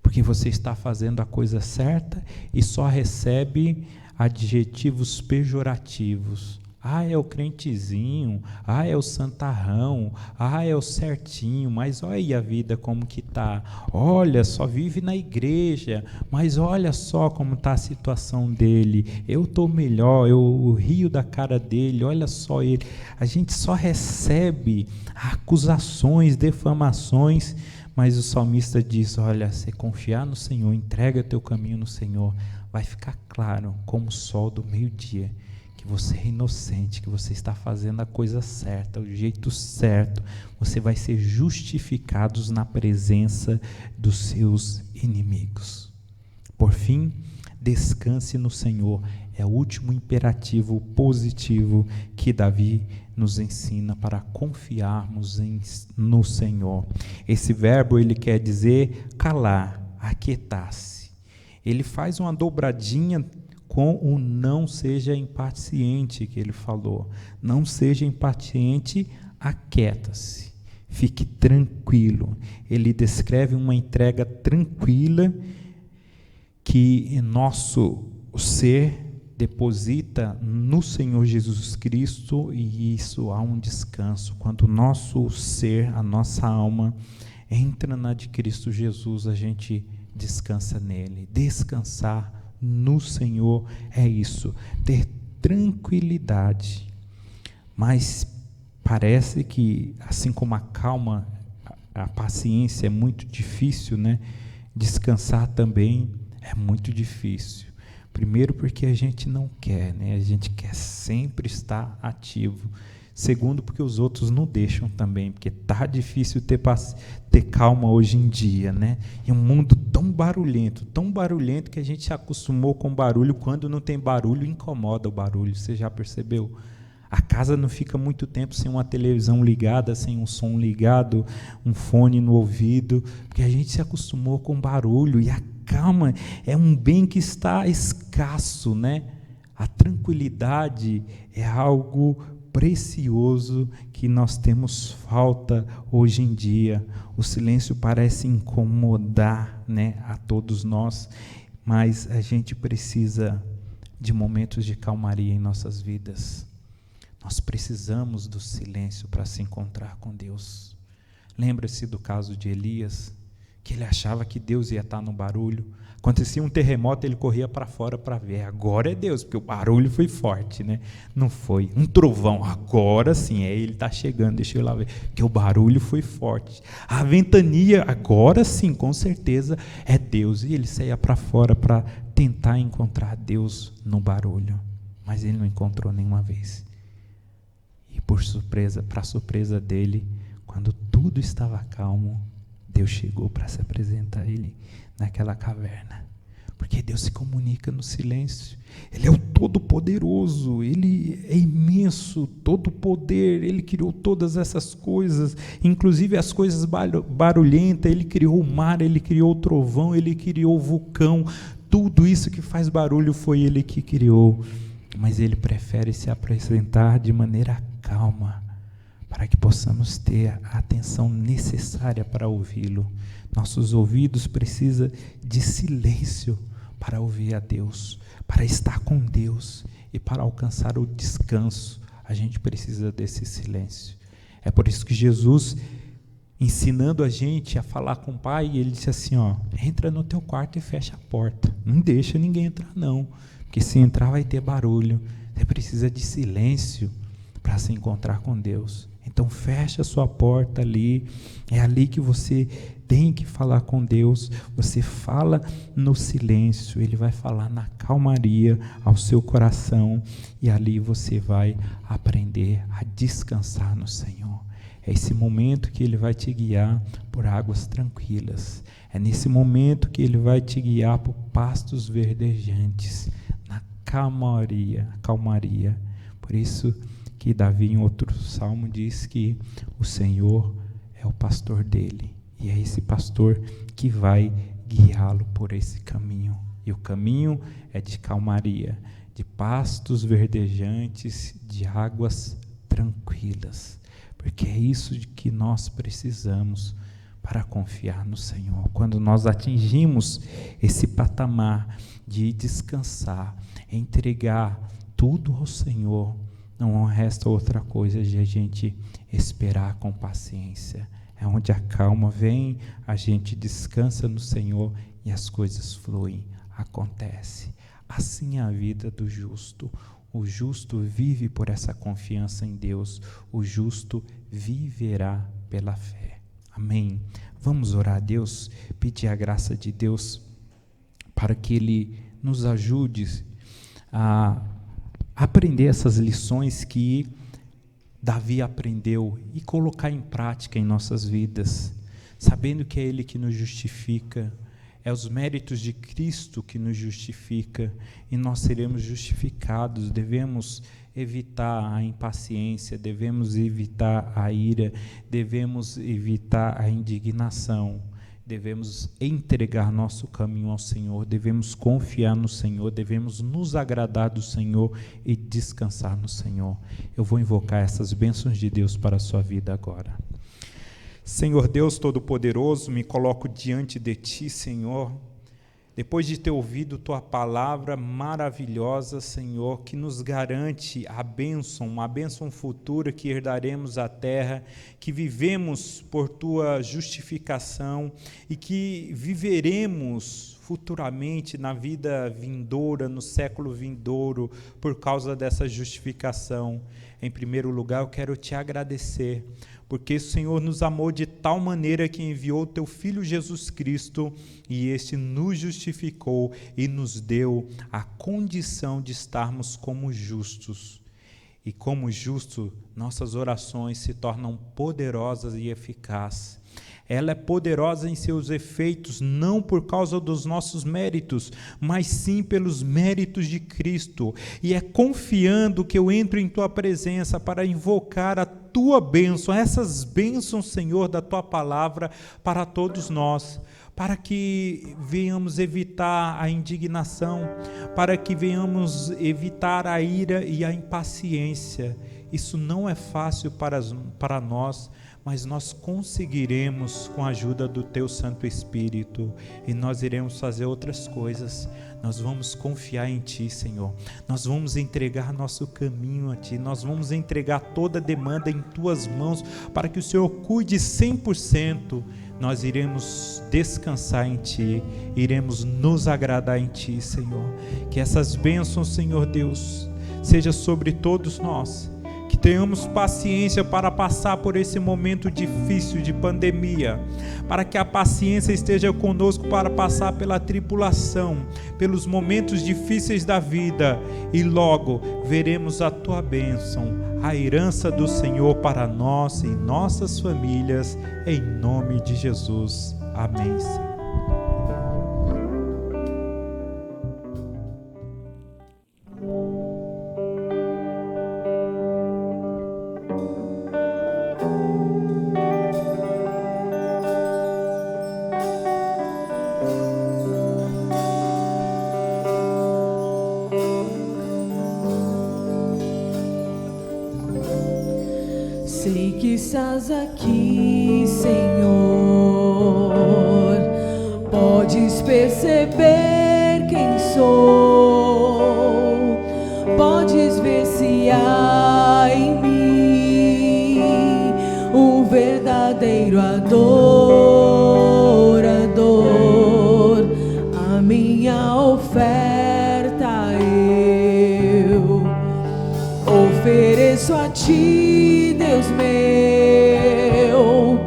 Porque você está fazendo a coisa certa e só recebe adjetivos pejorativos. Ah, é o crentezinho, ah, é o santarrão, ah, é o certinho, mas olha aí a vida como que está. Olha, só vive na igreja, mas olha só como está a situação dele. Eu estou melhor, eu rio da cara dele, olha só ele. A gente só recebe acusações, defamações, mas o salmista diz, olha, se confiar no Senhor, entrega teu caminho no Senhor, vai ficar claro como o sol do meio-dia, que você é inocente, que você está fazendo a coisa certa, o jeito certo, você vai ser justificado na presença dos seus inimigos. Por fim, descanse no Senhor, é o último imperativo positivo que Davi nos ensina para confiarmos no Senhor. Esse verbo, ele quer dizer calar, aquietar-se. Ele faz uma dobradinha com o não seja impaciente que ele falou. Não seja impaciente, aquieta-se. Fique tranquilo. Ele descreve uma entrega tranquila que em nosso ser deposita no Senhor Jesus Cristo, e isso há um descanso. Quando o nosso ser, a nossa alma entra na de Cristo Jesus, a gente descansa nele. Descansar no Senhor é isso, ter tranquilidade. Mas parece que, assim como a calma, a paciência é muito difícil, né? Descansar também é muito difícil. Primeiro porque a gente não quer, né? A gente quer sempre estar ativo. Segundo porque os outros não deixam também, porque tá difícil ter calma hoje em dia, né? E um mundo tão barulhento que a gente se acostumou com barulho. Quando não tem barulho, incomoda o barulho. Você já percebeu? A casa não fica muito tempo sem uma televisão ligada, sem um som ligado, um fone no ouvido, porque a gente se acostumou com barulho. E a calma é um bem que está escasso, né? A tranquilidade é algo precioso que nós temos falta hoje em dia. O silêncio parece incomodar, né, a todos nós, mas a gente precisa de momentos de calmaria em nossas vidas. Nós precisamos do silêncio para se encontrar com Deus. Lembra-se do caso de Elias, que ele achava que Deus ia estar no barulho. Acontecia um terremoto, ele corria para fora para ver. Agora é Deus, porque o barulho foi forte, né? Não foi. Um trovão, agora sim, ele está chegando, deixa eu lá ver, porque o barulho foi forte. A ventania, agora sim, com certeza é Deus. E ele saía para fora para tentar encontrar Deus no barulho, mas ele não encontrou nenhuma vez. E para surpresa dele, quando tudo estava calmo, Deus chegou para se apresentar a ele naquela caverna, porque Deus se comunica no silêncio. Ele é o Todo-Poderoso, Ele é imenso, todo poder, Ele criou todas essas coisas, inclusive as coisas barulhentas. Ele criou o mar, Ele criou o trovão, Ele criou o vulcão. Tudo isso que faz barulho foi Ele que criou, mas Ele prefere se apresentar de maneira calma, para que possamos ter a atenção necessária para ouvi-lo. Nossos ouvidos precisam de silêncio para ouvir a Deus, para estar com Deus e para alcançar o descanso. A gente precisa desse silêncio. É por isso que Jesus, ensinando a gente a falar com o Pai, ele disse assim, ó, entra no teu quarto e fecha a porta. Não deixa ninguém entrar não, porque se entrar vai ter barulho. Você precisa de silêncio para se encontrar com Deus. Então fecha a sua porta ali, é ali que você tem que falar com Deus. Você fala no silêncio, Ele vai falar na calmaria ao seu coração, e ali você vai aprender a descansar no Senhor. É esse momento que Ele vai te guiar por águas tranquilas. É nesse momento que Ele vai te guiar por pastos verdejantes, na calmaria. Por isso que Davi, em outro salmo, diz que o Senhor é o pastor dele. E é esse pastor que vai guiá-lo por esse caminho. E o caminho é de calmaria, de pastos verdejantes, de águas tranquilas. Porque é isso de que nós precisamos para confiar no Senhor. Quando nós atingimos esse patamar de descansar, entregar tudo ao Senhor, não resta outra coisa de a gente esperar com paciência. É onde a calma vem, a gente descansa no Senhor e as coisas fluem, acontece. Assim é a vida do justo. O justo vive por essa confiança em Deus. O justo viverá pela fé. Amém. Vamos orar a Deus, pedir a graça de Deus para que Ele nos ajude a aprender essas lições que Davi aprendeu e colocar em prática em nossas vidas, sabendo que é Ele que nos justifica, é os méritos de Cristo que nos justifica, e nós seremos justificados. Devemos evitar a impaciência, devemos evitar a ira, devemos evitar a indignação, devemos entregar nosso caminho ao Senhor, devemos confiar no Senhor, devemos nos agradar do Senhor e descansar no Senhor. Eu vou invocar essas bênçãos de Deus para a sua vida agora. Senhor Deus Todo-Poderoso, me coloco diante de Ti, Senhor, depois de ter ouvido Tua palavra maravilhosa, Senhor, que nos garante a bênção, uma bênção futura, que herdaremos a terra, que vivemos por Tua justificação e que viveremos futuramente na vida vindoura, no século vindouro, por causa dessa justificação. Em primeiro lugar, eu quero Te agradecer, porque o Senhor nos amou de tal maneira que enviou o Teu Filho Jesus Cristo, e este nos justificou e nos deu a condição de estarmos como justos. E como justos, nossas orações se tornam poderosas e eficazes. Ela é poderosa em seus efeitos, não por causa dos nossos méritos, mas sim pelos méritos de Cristo. E é confiando que eu entro em Tua presença para invocar a Tua bênção, essas bênçãos, Senhor, da Tua palavra para todos nós, para que venhamos evitar a indignação, para que venhamos evitar a ira e a impaciência. Isso não é fácil para nós, mas nós conseguiremos com a ajuda do Teu Santo Espírito, e nós iremos fazer outras coisas. Nós vamos confiar em Ti, Senhor, nós vamos entregar nosso caminho a Ti, nós vamos entregar toda a demanda em Tuas mãos, para que o Senhor cuide 100%, nós iremos descansar em Ti, iremos nos agradar em Ti, Senhor. Que essas bênçãos, Senhor Deus, seja sobre todos nós, que tenhamos paciência para passar por esse momento difícil de pandemia, para que a paciência esteja conosco para passar pela tribulação, pelos momentos difíceis da vida, e logo veremos a Tua bênção, a herança do Senhor para nós e nossas famílias, em nome de Jesus. Amém, Senhor. Sei que estás aqui, Senhor. Podes perceber quem sou. Podes ver se há em mim um verdadeiro adorador. A minha oferta eu ofereço a Ti, Deus meu,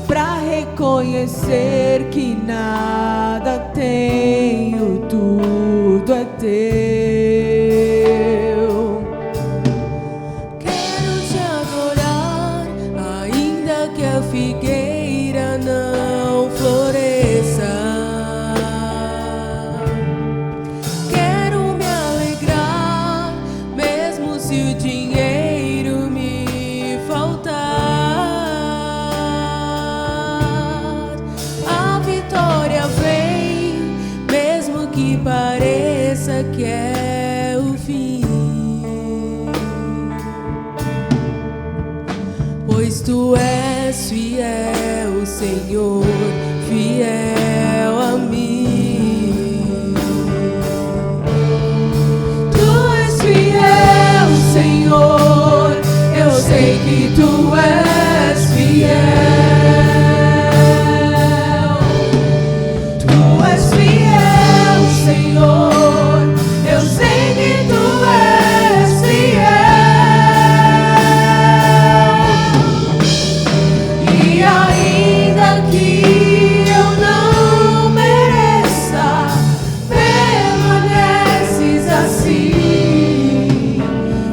para reconhecer que nada tenho, tudo é Teu. Quero Te adorar, ainda Pois tu és fiel, Senhor, fiel a mim. Tu és fiel, Senhor, eu sei que tu és fiel. Tu és fiel, Senhor, eu sei que tu és fiel. E ainda que eu não mereça, permaneces assim.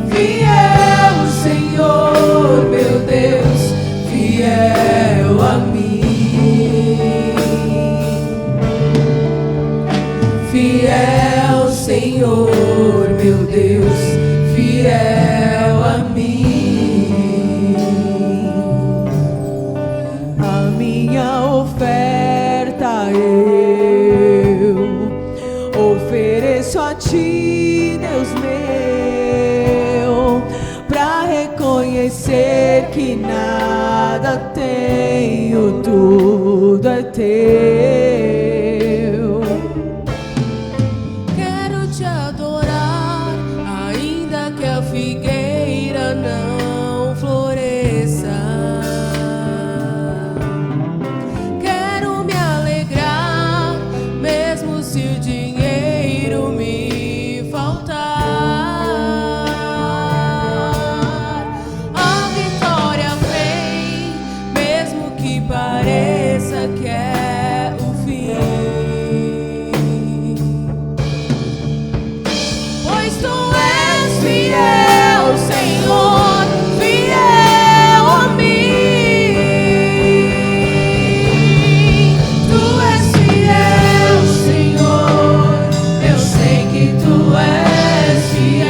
Fiel, Senhor, meu Deus, fiel a mim. Fiel, Senhor, meu Deus, fiel a mim. A minha oferta eu ofereço a ti, Deus meu, pra reconhecer que nada tenho, tudo é teu. Quero te adorar, ainda que a figueira não floresça. Quero me alegrar, mesmo se o dinheiro me faltar. A vitória vem, mesmo que pareça que é o fim. Pois tu és fiel, Senhor, fiel a mim. Tu és fiel, Senhor, eu sei que tu és fiel.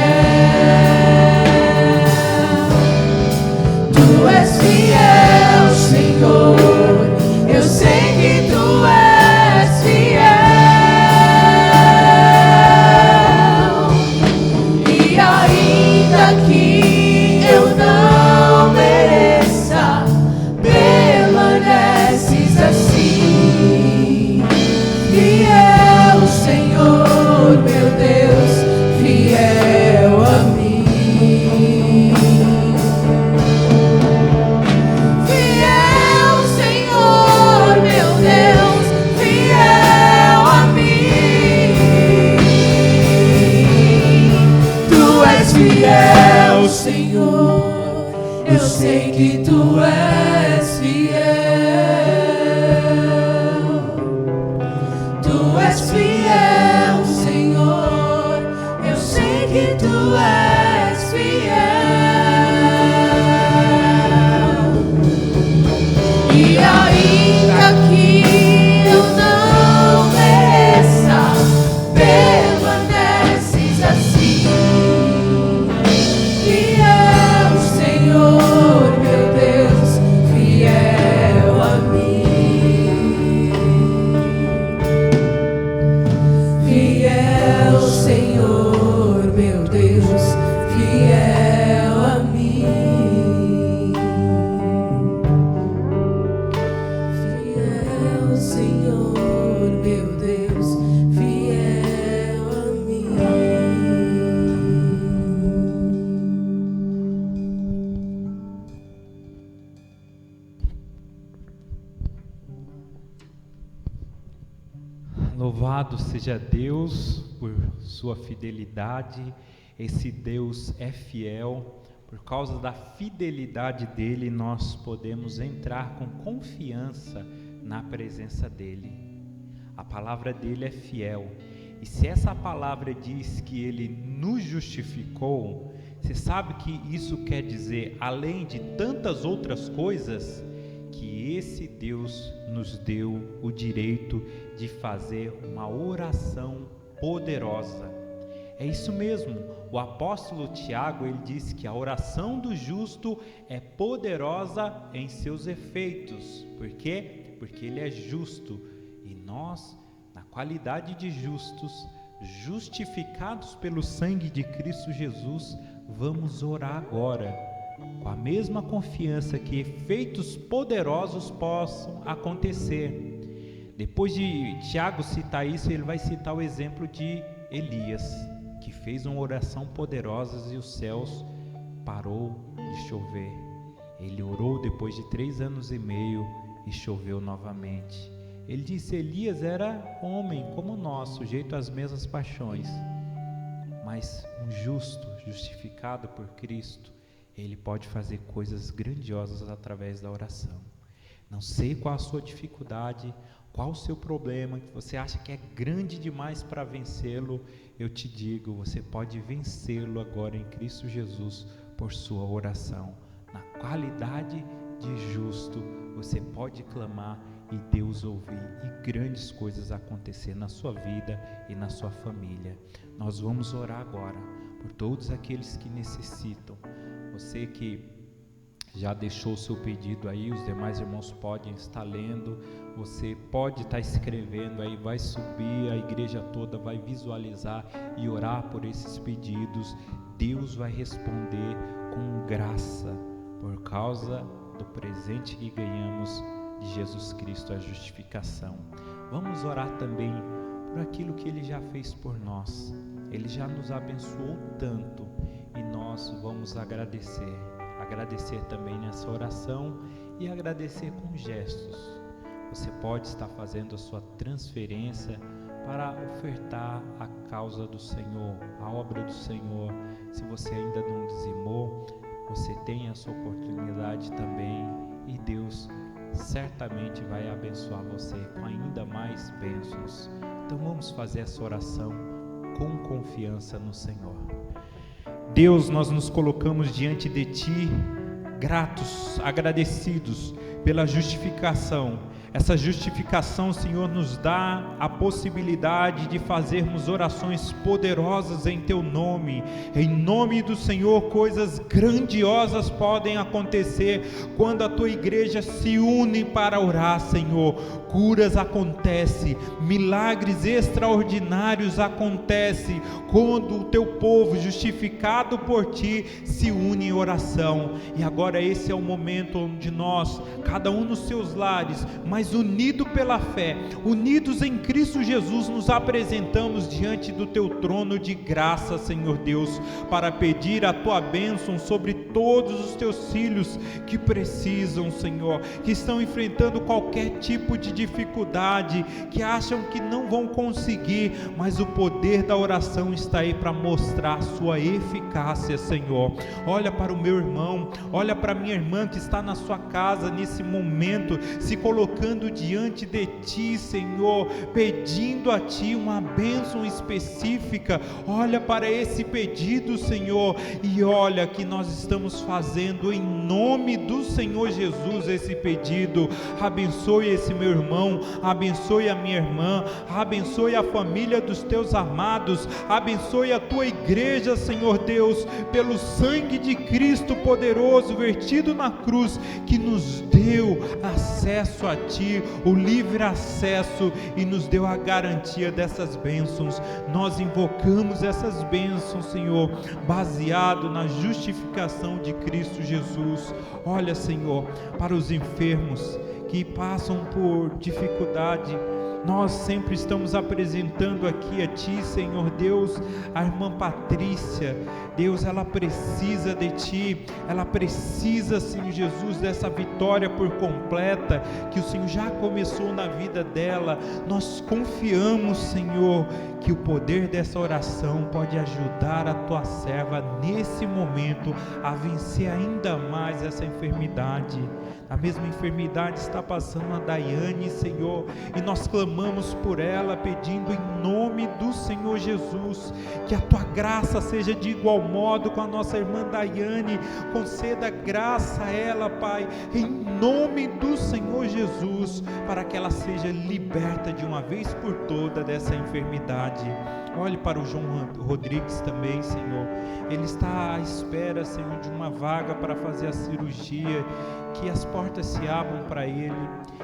Tu és fiel, Senhor, eu sei que tu és fiel. E ainda que eu não mereça, permaneces assim. Fiel, Senhor, meu Deus, fiel a mim. Fiel, Senhor, meu Deus, fiel a mim. Tu és fiel, Senhor, eu sei que tu és fiel. Tu és fiel, Senhor, eu sei que tu és fiel. E ainda que eu não mereça, permaneces assim. Fiel, Senhor, meu Deus, fiel a mim. Fiel, Senhor, meu Deus, fiel a mim. Fiel, Senhor, meu Deus, fiel a mim. Louvado seja Deus por sua fidelidade. Esse Deus é fiel. Por causa da fidelidade dele, nós podemos entrar com confiança na presença dele. A palavra dele é fiel. E se essa palavra diz que ele nos justificou, você sabe que isso quer dizer, além de tantas outras coisas, que esse Deus nos deu o direito de fazer uma oração poderosa. É isso mesmo, o apóstolo Tiago, ele diz que a oração do justo é poderosa em seus efeitos. Por quê? Porque ele é justo, e nós, na qualidade de justos, justificados pelo sangue de Cristo Jesus, vamos orar agora. com a mesma confiança que efeitos poderosos possam acontecer. Depois de Tiago citar isso, ele vai citar o exemplo de Elias, que fez uma oração poderosa e os céus parou de chover. Ele orou depois de 3 anos e meio e choveu novamente. Ele disse: Elias era homem como nós, sujeito às mesmas paixões, mas um justo, justificado por Cristo, ele pode fazer coisas grandiosas através da oração. Não sei qual a sua dificuldade, qual o seu problema, que você acha que é grande demais para vencê-lo. Eu te digo, você pode vencê-lo agora em Cristo Jesus por sua oração. Na qualidade de justo, você pode clamar e Deus ouvir, e grandes coisas acontecer na sua vida e na sua família. Nós vamos orar agora por todos aqueles que necessitam. Você que já deixou o seu pedido aí, os demais irmãos podem estar lendo, você pode estar escrevendo aí, vai subir, a igreja toda vai visualizar e orar por esses pedidos. Deus vai responder com graça, por causa do presente que ganhamos de Jesus Cristo, a justificação. Vamos orar também por aquilo que Ele já fez por nós. Ele já nos abençoou tanto e nós vamos agradecer também nessa oração e agradecer com gestos. Você pode estar fazendo a sua transferência para ofertar a causa do Senhor, a obra do Senhor. Se você ainda não dizimou, você tem essa oportunidade também e Deus certamente vai abençoar você com ainda mais bênçãos. Então vamos fazer essa oração com confiança no Senhor. Deus, nós nos colocamos diante de Ti, gratos, agradecidos pela justificação. Essa justificação, Senhor, nos dá a possibilidade de fazermos orações poderosas em Teu nome. Em nome do Senhor, coisas grandiosas podem acontecer quando a Tua igreja se une para orar, Senhor. Curas acontecem, milagres extraordinários acontecem quando o Teu povo, justificado por Ti, se une em oração. E agora esse é o momento onde nós, cada um nos seus lares, mas unido pela fé, unidos em Cristo Jesus, nos apresentamos diante do Teu trono de graça, Senhor Deus, para pedir a Tua bênção sobre todos os Teus filhos que precisam, Senhor, que estão enfrentando qualquer tipo de dificuldade, que acham que não vão conseguir, mas o poder da oração está aí para mostrar a sua eficácia, Senhor. Olha para o meu irmão, olha para a minha irmã que está na sua casa nesse momento, se colocando diante de Ti, Senhor, pedindo a Ti uma bênção específica. Olha para esse pedido, Senhor, e olha que nós estamos fazendo em nome do Senhor Jesus esse pedido. Abençoe esse meu irmão, abençoe a minha irmã, abençoe a família dos Teus amados, abençoe a Tua igreja, Senhor Deus, pelo sangue de Cristo poderoso vertido na cruz, que nos deu acesso a Ti, o livre acesso, e nos deu a garantia dessas bênçãos. Nós invocamos essas bênçãos, Senhor, baseado na justificação de Cristo Jesus. Olha, Senhor, para os enfermos que passam por dificuldade, nós sempre estamos apresentando aqui a Ti, Senhor Deus, a irmã Patrícia. Deus, ela precisa de Ti, ela precisa, Senhor Jesus, dessa vitória por completa, que o Senhor já começou na vida dela. Nós confiamos, Senhor, que o poder dessa oração pode ajudar a Tua serva nesse momento a vencer ainda mais essa enfermidade. A mesma enfermidade está passando a Daiane, Senhor, e nós clamamos por ela, pedindo em nome do Senhor Jesus, que a Tua graça seja de igual modo com a nossa irmã Daiane. Conceda graça a ela, Pai, em nome do Senhor Jesus, para que ela seja liberta de uma vez por toda dessa enfermidade. Olhe para o João Rodrigues também, Senhor, ele está à espera, Senhor, de uma vaga para fazer a cirurgia, que as portas se abram para ele,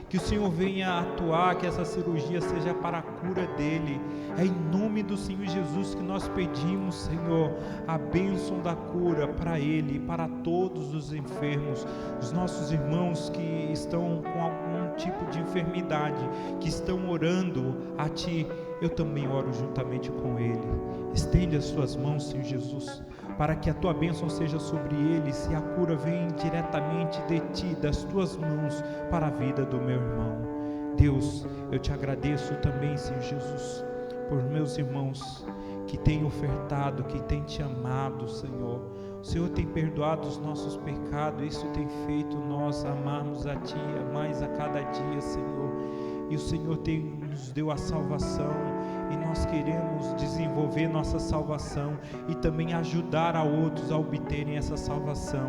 que o Senhor venha atuar, que essa cirurgia seja para a cura dele. É em nome do Senhor Jesus que nós pedimos, Senhor, a bênção da cura para ele e para todos os enfermos, os nossos irmãos que estão com algum tipo de enfermidade, que estão orando a Ti. Eu também oro juntamente com ele. Estende as suas mãos, Senhor Jesus, para que a Tua bênção seja sobre eles e a cura venha diretamente de Ti, das Tuas mãos, para a vida do meu irmão. Deus, eu Te agradeço também, Senhor Jesus, por meus irmãos que têm ofertado, que têm Te amado, Senhor. O Senhor tem perdoado os nossos pecados, isso tem feito nós amarmos a Ti mais a cada dia, Senhor. E o Senhor nos deu a salvação, e nós queremos desenvolver nossa salvação e também ajudar a outros a obterem essa salvação.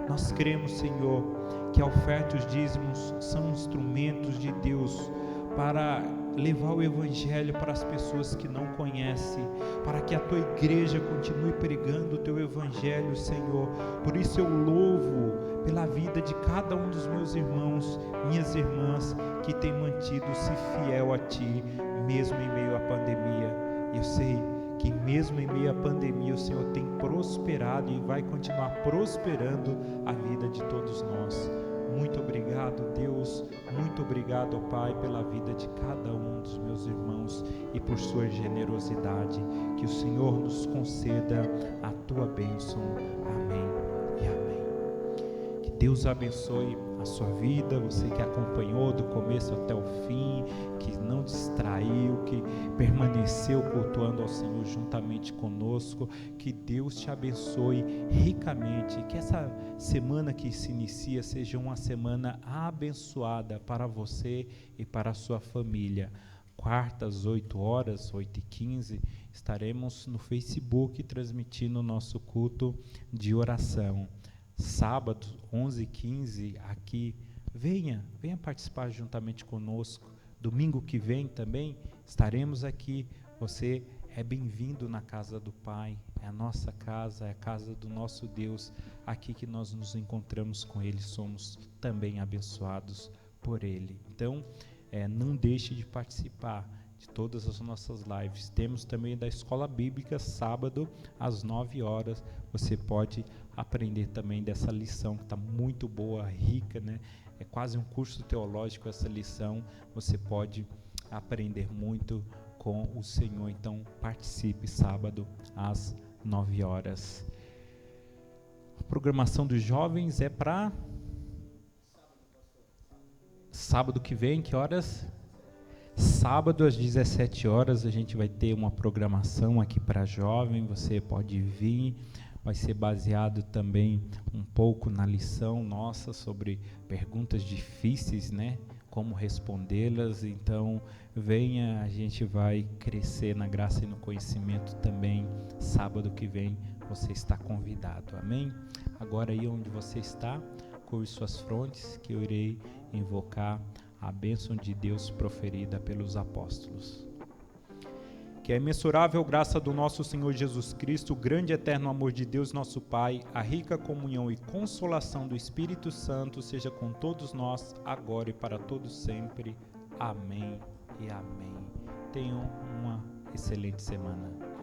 Nós cremos, Senhor, que a oferta e os dízimos são instrumentos de Deus para levar o Evangelho para as pessoas que não conhecem, para que a Tua igreja continue pregando o Teu Evangelho, Senhor. Por isso eu louvo pela vida de cada um dos meus irmãos, minhas irmãs, que tem mantido-se fiel a Ti, mesmo em meio à pandemia. Eu sei que mesmo em meio à pandemia o Senhor tem prosperado e vai continuar prosperando a vida de todos nós. Muito obrigado, Deus, muito obrigado, Pai, pela vida de cada um dos meus irmãos e por sua generosidade. Que o Senhor nos conceda a Tua bênção. Amém e amém. Que Deus abençoe a sua vida, você que acompanhou do começo até o fim, que não distraiu, que permaneceu cultuando ao Senhor juntamente conosco. Que Deus te abençoe ricamente, que essa semana que se inicia seja uma semana abençoada para você e para a sua família. Quarta às 8 horas, 8h15, estaremos no Facebook transmitindo o nosso culto de oração. Sábado, 11h15, aqui, venha participar juntamente conosco. Domingo que vem também estaremos aqui. Você é bem-vindo na casa do Pai, é a nossa casa, é a casa do nosso Deus. Aqui que nós nos encontramos com Ele, somos também abençoados por Ele. Então, não deixe de participar de todas as nossas lives. Temos também da Escola Bíblica, sábado, às 9 horas. Você pode aprender também dessa lição que está muito boa, rica, né? É quase um curso teológico essa lição. Você pode aprender muito com o Senhor. Então, participe sábado, às 9 horas. A programação dos jovens é para sábado que vem, que horas? Sábado às 17 horas a gente vai ter uma programação aqui para jovem, você pode vir, vai ser baseado também um pouco na lição nossa sobre perguntas difíceis, né? Como respondê-las. Então venha, a gente vai crescer na graça e no conhecimento também. Sábado que vem você está convidado, amém? Agora aí onde você está, curve suas frontes, que eu irei invocar a bênção de Deus proferida pelos apóstolos. Que a imensurável graça do nosso Senhor Jesus Cristo, o grande e eterno amor de Deus nosso Pai, a rica comunhão e consolação do Espírito Santo seja com todos nós, agora e para todos sempre. Amém e amém. Tenham uma excelente semana.